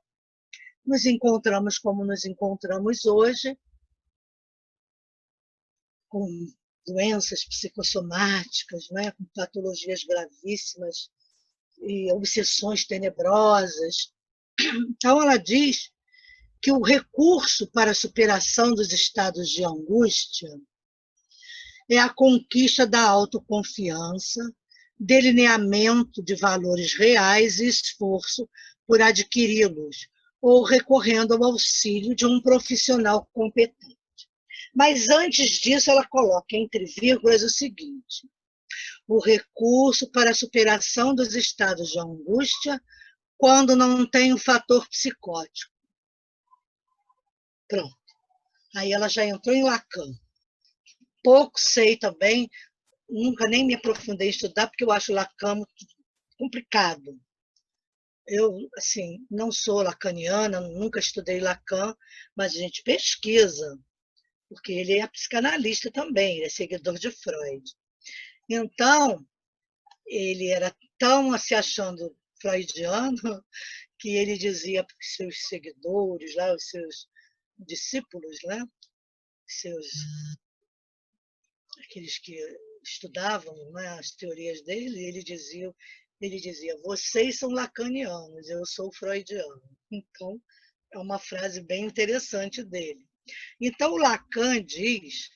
nos encontramos como nos encontramos hoje, com doenças psicossomáticas, né? Com patologias gravíssimas e obsessões tenebrosas. Então, ela diz que o recurso para a superação dos estados de angústia é a conquista da autoconfiança, delineamento de valores reais e esforço por adquiri-los, ou recorrendo ao auxílio de um profissional competente. Mas antes disso, ela coloca entre vírgulas o seguinte: o recurso para a superação dos estados de angústia quando não tem um fator psicótico. Pronto. Aí ela já entrou em Lacan. Pouco sei também, nunca nem me aprofundei em estudar, porque eu acho Lacan muito complicado. Eu, assim, não sou lacaniana, nunca estudei Lacan, mas a gente pesquisa, porque ele é psicanalista também, ele é seguidor de Freud. Então, ele era tão se achando freudiano que ele dizia para os seus seguidores, lá, os seus discípulos, né? Aqueles que estudavam, né, as teorias dele, ele dizia, vocês são lacanianos, eu sou freudiano. Então, é uma frase bem interessante dele. Então, o Lacan diz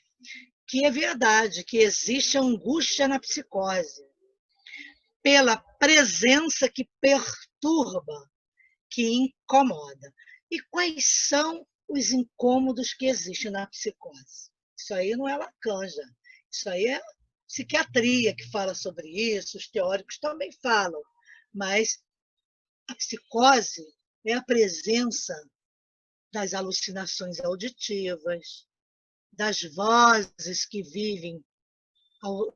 que é verdade, que existe angústia na psicose, pela presença que perturba, que incomoda. E quais são os incômodos que existem na psicose? Isso aí não é Lacan, já. Isso aí é psiquiatria que fala sobre isso, os teóricos também falam, mas a psicose é a presença das alucinações auditivas, das vozes que vivem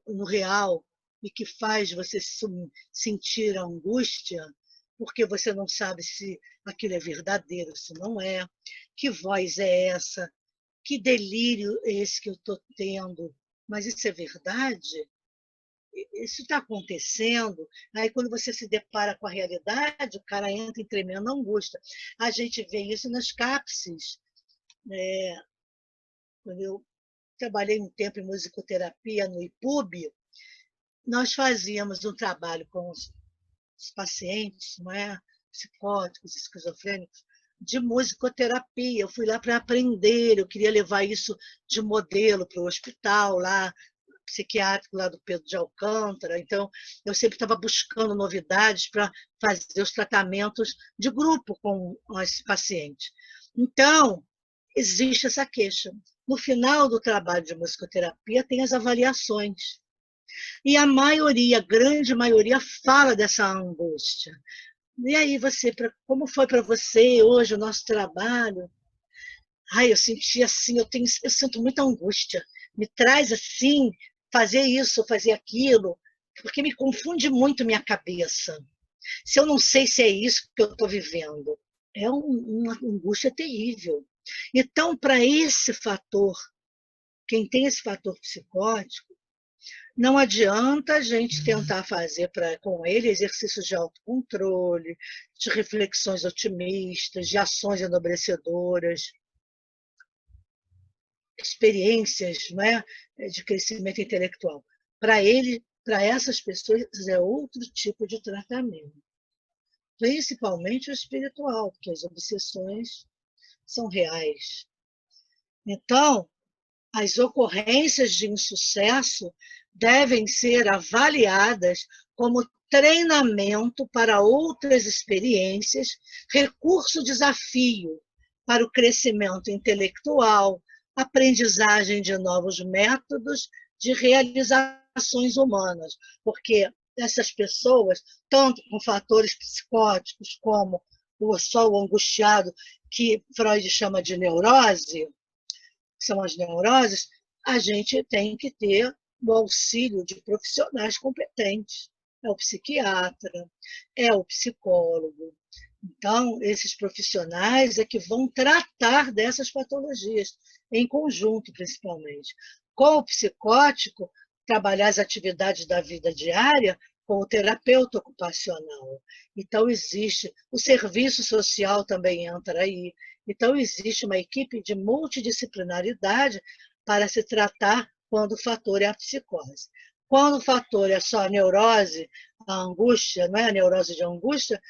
no real e que faz você sentir a angústia, porque você não sabe se aquilo é verdadeiro, se não é, que voz é essa, que delírio é esse que eu estou tendo, mas isso é verdade? Isso está acontecendo? Aí, quando você se depara com a realidade, o cara entra em tremenda angústia. A gente vê isso nas CAPSes. Quando eu trabalhei um tempo em musicoterapia no IPUB, nós fazíamos um trabalho com os pacientes, não é? Psicóticos, esquizofrênicos, de musicoterapia. Eu fui lá para aprender, eu queria levar isso de modelo para o hospital lá, psiquiátrico lá do Pedro de Alcântara. Então, eu sempre estava buscando novidades para fazer os tratamentos de grupo com os pacientes. Então, existe essa queixa. No final do trabalho de musicoterapia, tem as avaliações. E a maioria, a grande maioria, fala dessa angústia. E aí, como foi para você hoje o nosso trabalho? Ai, eu senti assim, eu sinto muita angústia. Me traz assim, fazer isso, fazer aquilo, porque me confunde muito minha cabeça. Se eu não sei se é isso que eu estou vivendo, é uma angústia terrível. Então, para esse fator, quem tem esse fator psicótico, não adianta a gente tentar fazer com ele exercícios de autocontrole, de reflexões otimistas, de ações enobrecedoras, experiências, não é, de crescimento intelectual. Para essas pessoas, é outro tipo de tratamento, principalmente o espiritual, porque as obsessões são reais. Então, as ocorrências de insucesso devem ser avaliadas como treinamento para outras experiências, recurso-desafio para o crescimento intelectual, aprendizagem de novos métodos de realizações humanas, porque dessas pessoas, tanto com fatores psicóticos como só o angustiado, que Freud chama de neurose, que são as neuroses, a gente tem que ter o auxílio de profissionais competentes. É o psiquiatra, é o psicólogo. Então, esses profissionais é que vão tratar dessas patologias, em conjunto, principalmente. Com o psicótico, trabalhar as atividades da vida diária com o terapeuta ocupacional. Então, existe o serviço social também entra aí. Então, existe uma equipe de multidisciplinaridade para se tratar quando o fator é a psicose. Quando o fator é só a neurose, a angústia, não é a neurose de angústia,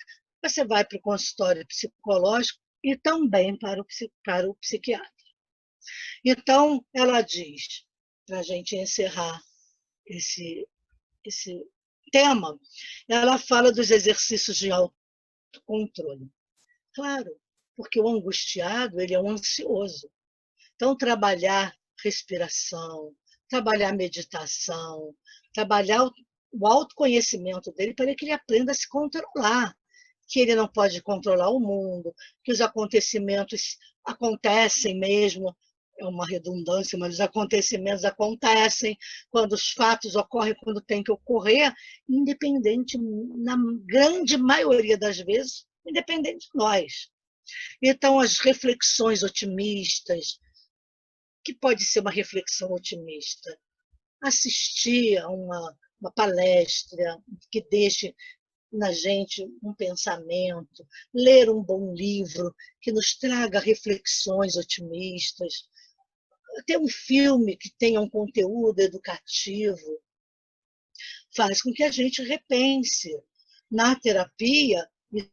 você vai para o consultório psicológico e também para o psiquiatra. Então, ela diz, para a gente encerrar esse tema, ela fala dos exercícios de autocontrole. Claro, porque o angustiado ele é um ansioso. Então, trabalhar respiração, trabalhar meditação, trabalhar o autoconhecimento dele para que ele aprenda a se controlar, que ele não pode controlar o mundo, que os acontecimentos acontecem mesmo, é uma redundância, mas os acontecimentos acontecem quando os fatos ocorrem, quando tem que ocorrer, independente, na grande maioria das vezes, independente de nós. Então, as reflexões otimistas, que pode ser uma reflexão otimista? Assistir a uma palestra que deixe na gente um pensamento, ler um bom livro que nos traga reflexões otimistas, ter um filme que tenha um conteúdo educativo, faz com que a gente repense. Na terapia,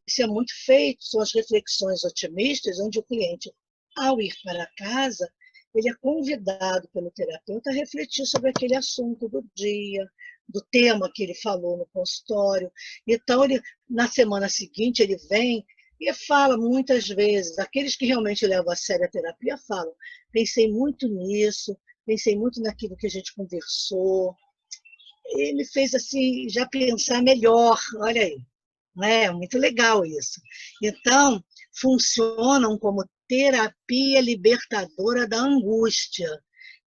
isso é muito feito, são as reflexões otimistas, onde o cliente, ao ir para casa, ele é convidado pelo terapeuta a refletir sobre aquele assunto do dia, do tema que ele falou no consultório. Então, ele, na semana seguinte, ele vem e fala muitas vezes, aqueles que realmente levam a sério a terapia falam, pensei muito nisso, pensei muito naquilo que a gente conversou, ele fez assim, já pensar melhor, olha aí, né? Muito legal isso. Então, funcionam como terapia libertadora da angústia,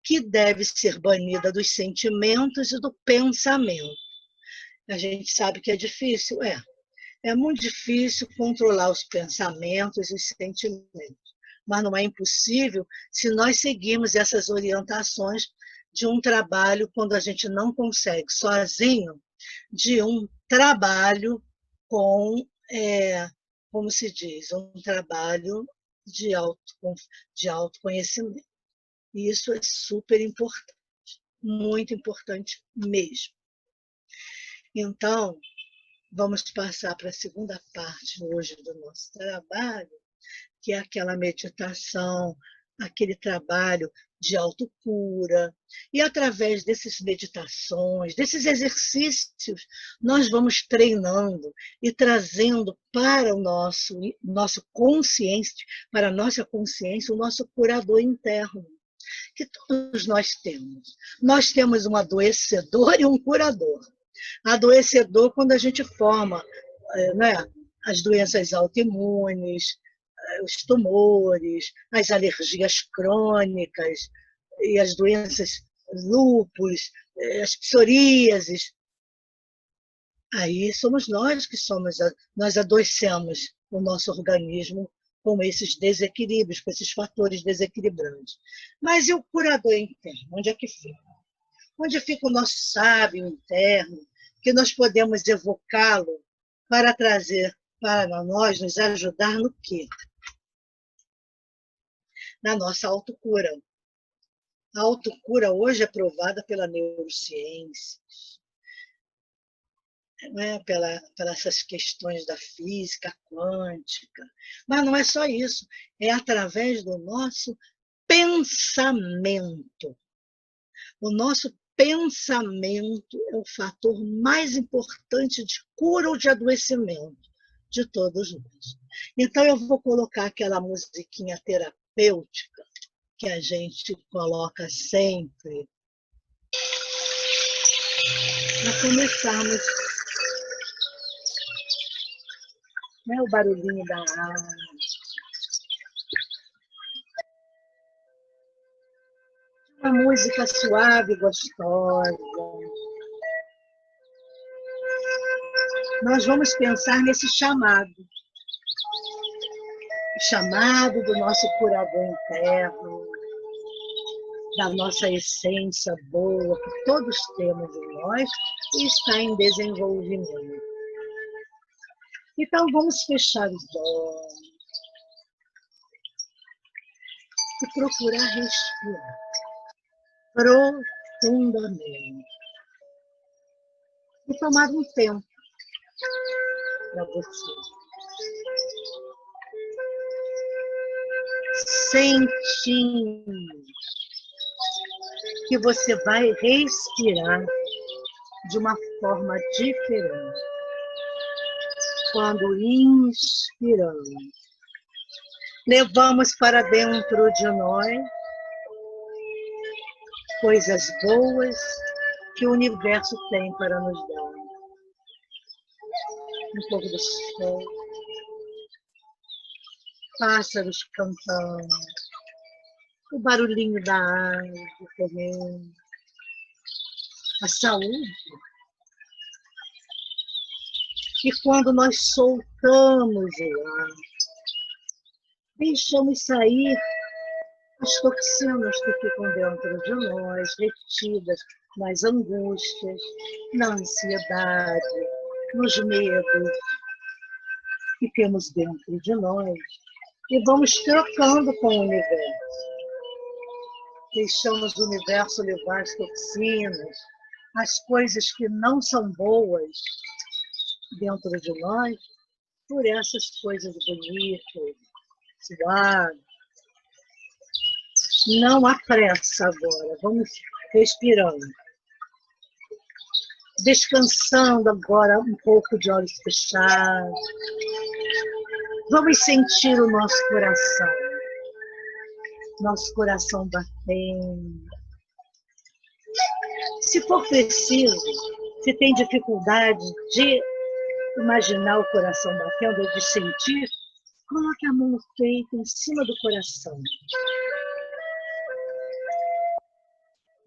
que deve ser banida dos sentimentos e do pensamento. A gente sabe que é difícil, é muito difícil controlar os pensamentos e os sentimentos, mas não é impossível se nós seguirmos essas orientações de um trabalho, quando a gente não consegue sozinho, de um trabalho com, como se diz, um trabalho de autoconhecimento. E isso é super importante, muito importante mesmo. Então, vamos passar para a segunda parte hoje do nosso trabalho, que é aquela meditação, aquele trabalho de autocura. E através dessas meditações, desses exercícios, nós vamos treinando e trazendo para o nosso consciente, para a nossa consciência, o nosso curador interno, que todos nós temos. Nós temos um adoecedor e um curador. Adoecedor quando a gente forma, né, as doenças autoimunes, os tumores, as alergias crônicas e as doenças lúpus, as psoríases. Aí somos nós que nós adoecemos o nosso organismo com esses desequilíbrios, com esses fatores desequilibrantes. Mas e o curador interno? Onde é que fica? Onde fica o nosso sábio interno, que nós podemos evocá-lo para trazer para nós, nos ajudar no quê? Na nossa autocura. A autocura hoje é provada pela neurociência, né? Pelas essas questões da física quântica. Mas não é só isso, é através do nosso pensamento. O nosso pensamento é o fator mais importante de cura ou de adoecimento de todos nós. Então, eu vou colocar aquela musiquinha terapêutica que a gente coloca sempre para começarmos né? O barulhinho da água. Uma música suave, gostosa. Nós vamos pensar nesse chamado. O chamado do nosso curador interno, da nossa essência boa, que todos temos em nós e está em desenvolvimento. Então, vamos fechar os olhos e procurar respirar profundamente. E tomar um tempo para você. Sentindo que você vai respirar de uma forma diferente. Quando inspiramos, levamos para dentro de nós coisas boas que o universo tem para nos dar. Um pouco do sol, pássaros cantando, o barulhinho da água correndo, a saúde. E quando nós soltamos o ar, deixamos sair as toxinas que ficam dentro de nós, retidas nas angústias, na ansiedade, nos medos que temos dentro de nós. E vamos trocando com o universo. Deixamos o universo levar as toxinas, as coisas que não são boas dentro de nós, por essas coisas bonitas, suaves. Não há pressa agora, vamos respirando. Descansando agora um pouco de olhos fechados. Vamos sentir o nosso coração batendo. Se for preciso, se tem dificuldade de imaginar o coração batendo ou de sentir, coloque a mão no peito, em cima do coração.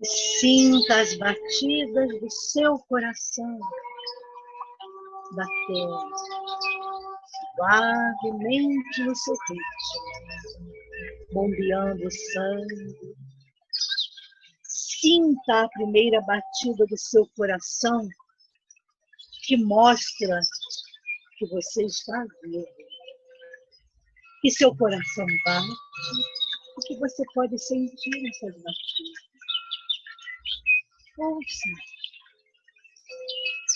Sinta as batidas do seu coração batendo suavemente no seu ritmo, bombeando o sangue. Sinta a primeira batida do seu coração, que mostra que você está vivo. Que seu coração bate e que você pode sentir essas batidas. Ouça.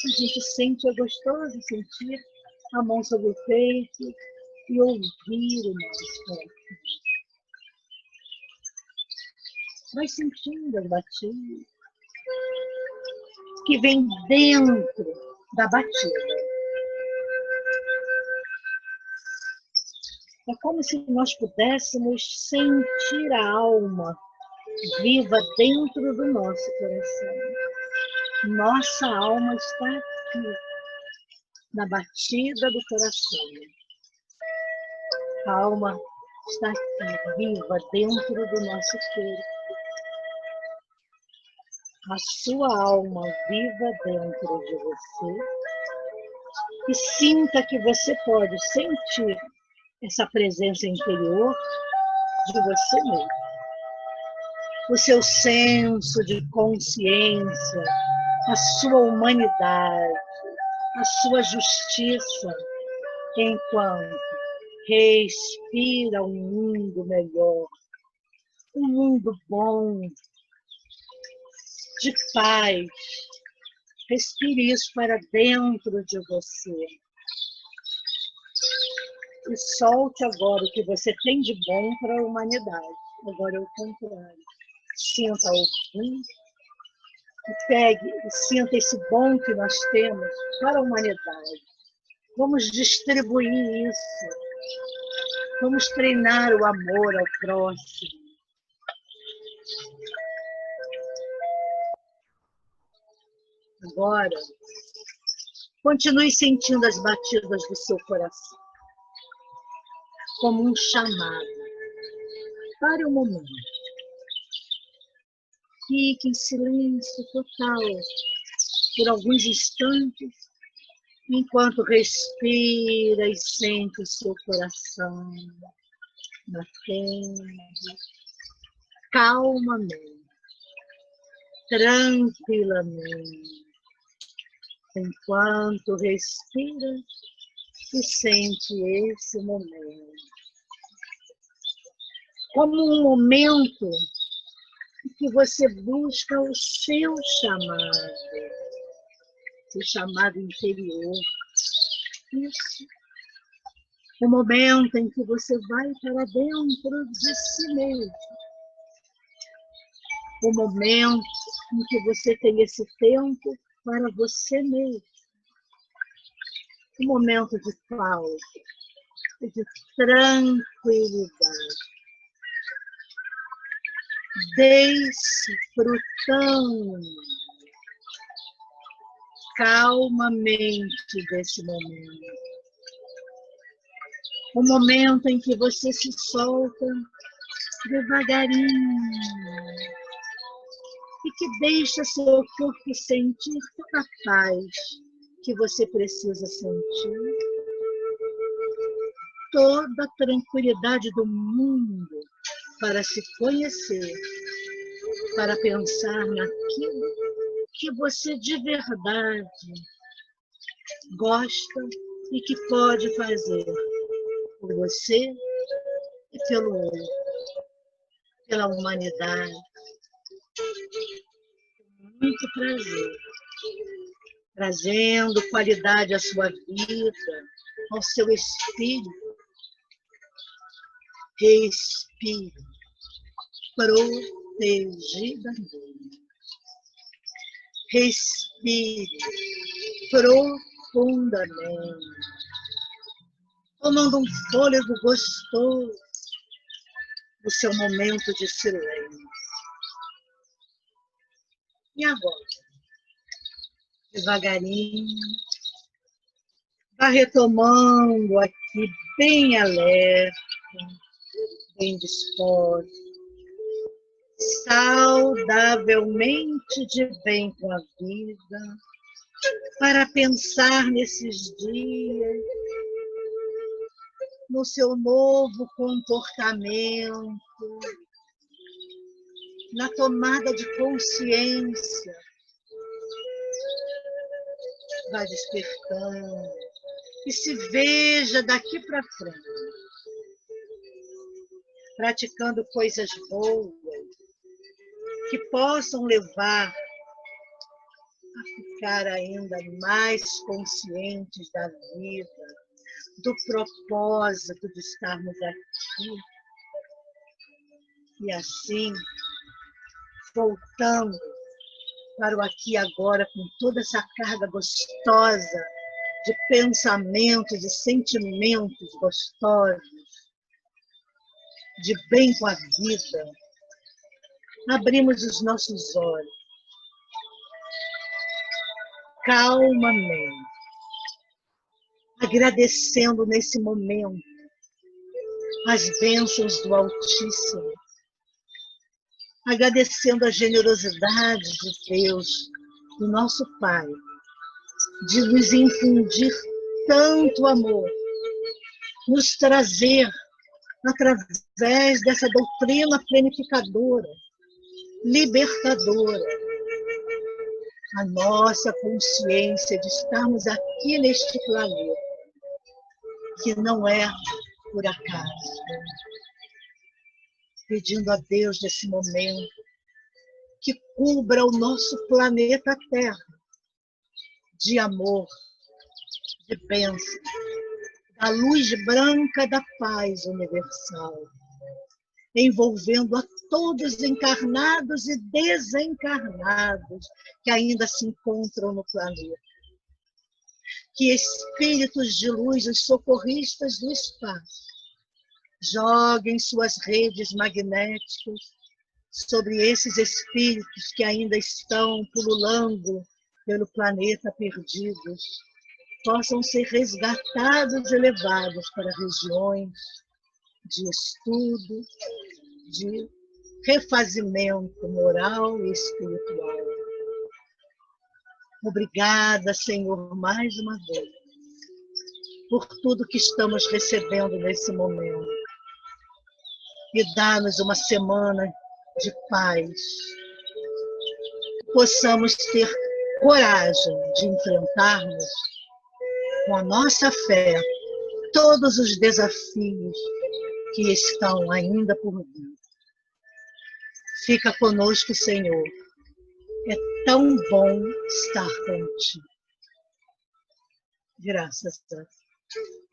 A gente sente, é gostoso sentir a mão sobre o peito e ouvir o nosso coração. Vai sentindo as batidas que vem dentro da batida. É como se nós pudéssemos sentir a alma viva dentro do nosso coração. Nossa alma está aqui, na batida do coração. A alma está aqui, viva dentro do nosso corpo. A sua alma viva dentro de você. E sinta que você pode sentir essa presença interior de você mesmo. O seu senso de consciência, a sua humanidade, a sua justiça, enquanto respira um mundo melhor, um mundo bom, de paz. Respire isso para dentro de você. E solte agora o que você tem de bom para a humanidade. Agora é o contrário. Sinta o bom e pegue e sinta esse bom que nós temos para a humanidade. Vamos distribuir isso. Vamos treinar o amor ao próximo. Agora, continue sentindo as batidas do seu coração. como um chamado. Pare um momento. Fique em silêncio total por alguns instantes, enquanto respira e sente o seu coração batendo calmamente, tranquilamente, enquanto respira e sente esse momento como um momento em que você busca o seu chamado interior. Isso. O momento em que você vai para dentro de si mesmo. O momento em que você tem esse tempo para você mesmo. Um momento de pausa, de tranquilidade. Desfrutando calmamente desse momento. Um momento em que você se solta devagarinho e que deixa seu corpo sentir toda a paz que você precisa sentir, toda a tranquilidade do mundo para se conhecer, para pensar naquilo que você de verdade gosta e que pode fazer por você e pelo outro, pela humanidade. Muito prazer, trazendo qualidade à sua vida, ao seu espírito. Respire protegidamente. Respire profundamente, tomando um fôlego gostoso no seu momento de silêncio. E agora, devagarinho, vá retomando aqui bem alerta, bem disposto, saudavelmente de bem com a vida, para pensar nesses dias, no seu novo comportamento, na tomada de consciência. Vai despertando e se veja daqui para frente, praticando coisas boas que possam levar a ficar ainda mais conscientes da vida, do propósito de estarmos aqui. E assim, voltando para o aqui e agora, com toda essa carga gostosa de pensamentos e sentimentos gostosos, de bem com a vida, abrimos os nossos olhos, calmamente, agradecendo nesse momento as bênçãos do Altíssimo, agradecendo a generosidade de Deus, do nosso Pai, de nos infundir tanto amor, nos trazer, através dessa doutrina planificadora, libertadora, a nossa consciência de estarmos aqui neste planeta, que não é por acaso. Pedindo a Deus nesse momento que cubra o nosso planeta Terra de amor, de bênção, da luz branca da paz universal, envolvendo a todos encarnados e desencarnados que ainda se encontram no planeta. Que espíritos de luz, os socorristas do espaço, joguem suas redes magnéticas sobre esses espíritos que ainda estão pululando pelo planeta perdidos, possam ser resgatados e levados para regiões de estudo, de refazimento moral e espiritual. Obrigada, Senhor, mais uma vez, por tudo que estamos recebendo nesse momento. E dá-nos uma semana de paz. Possamos ter coragem de enfrentarmos com a nossa fé todos os desafios que estão ainda por vir. Fica conosco, Senhor. É tão bom estar contigo. Graças a Deus.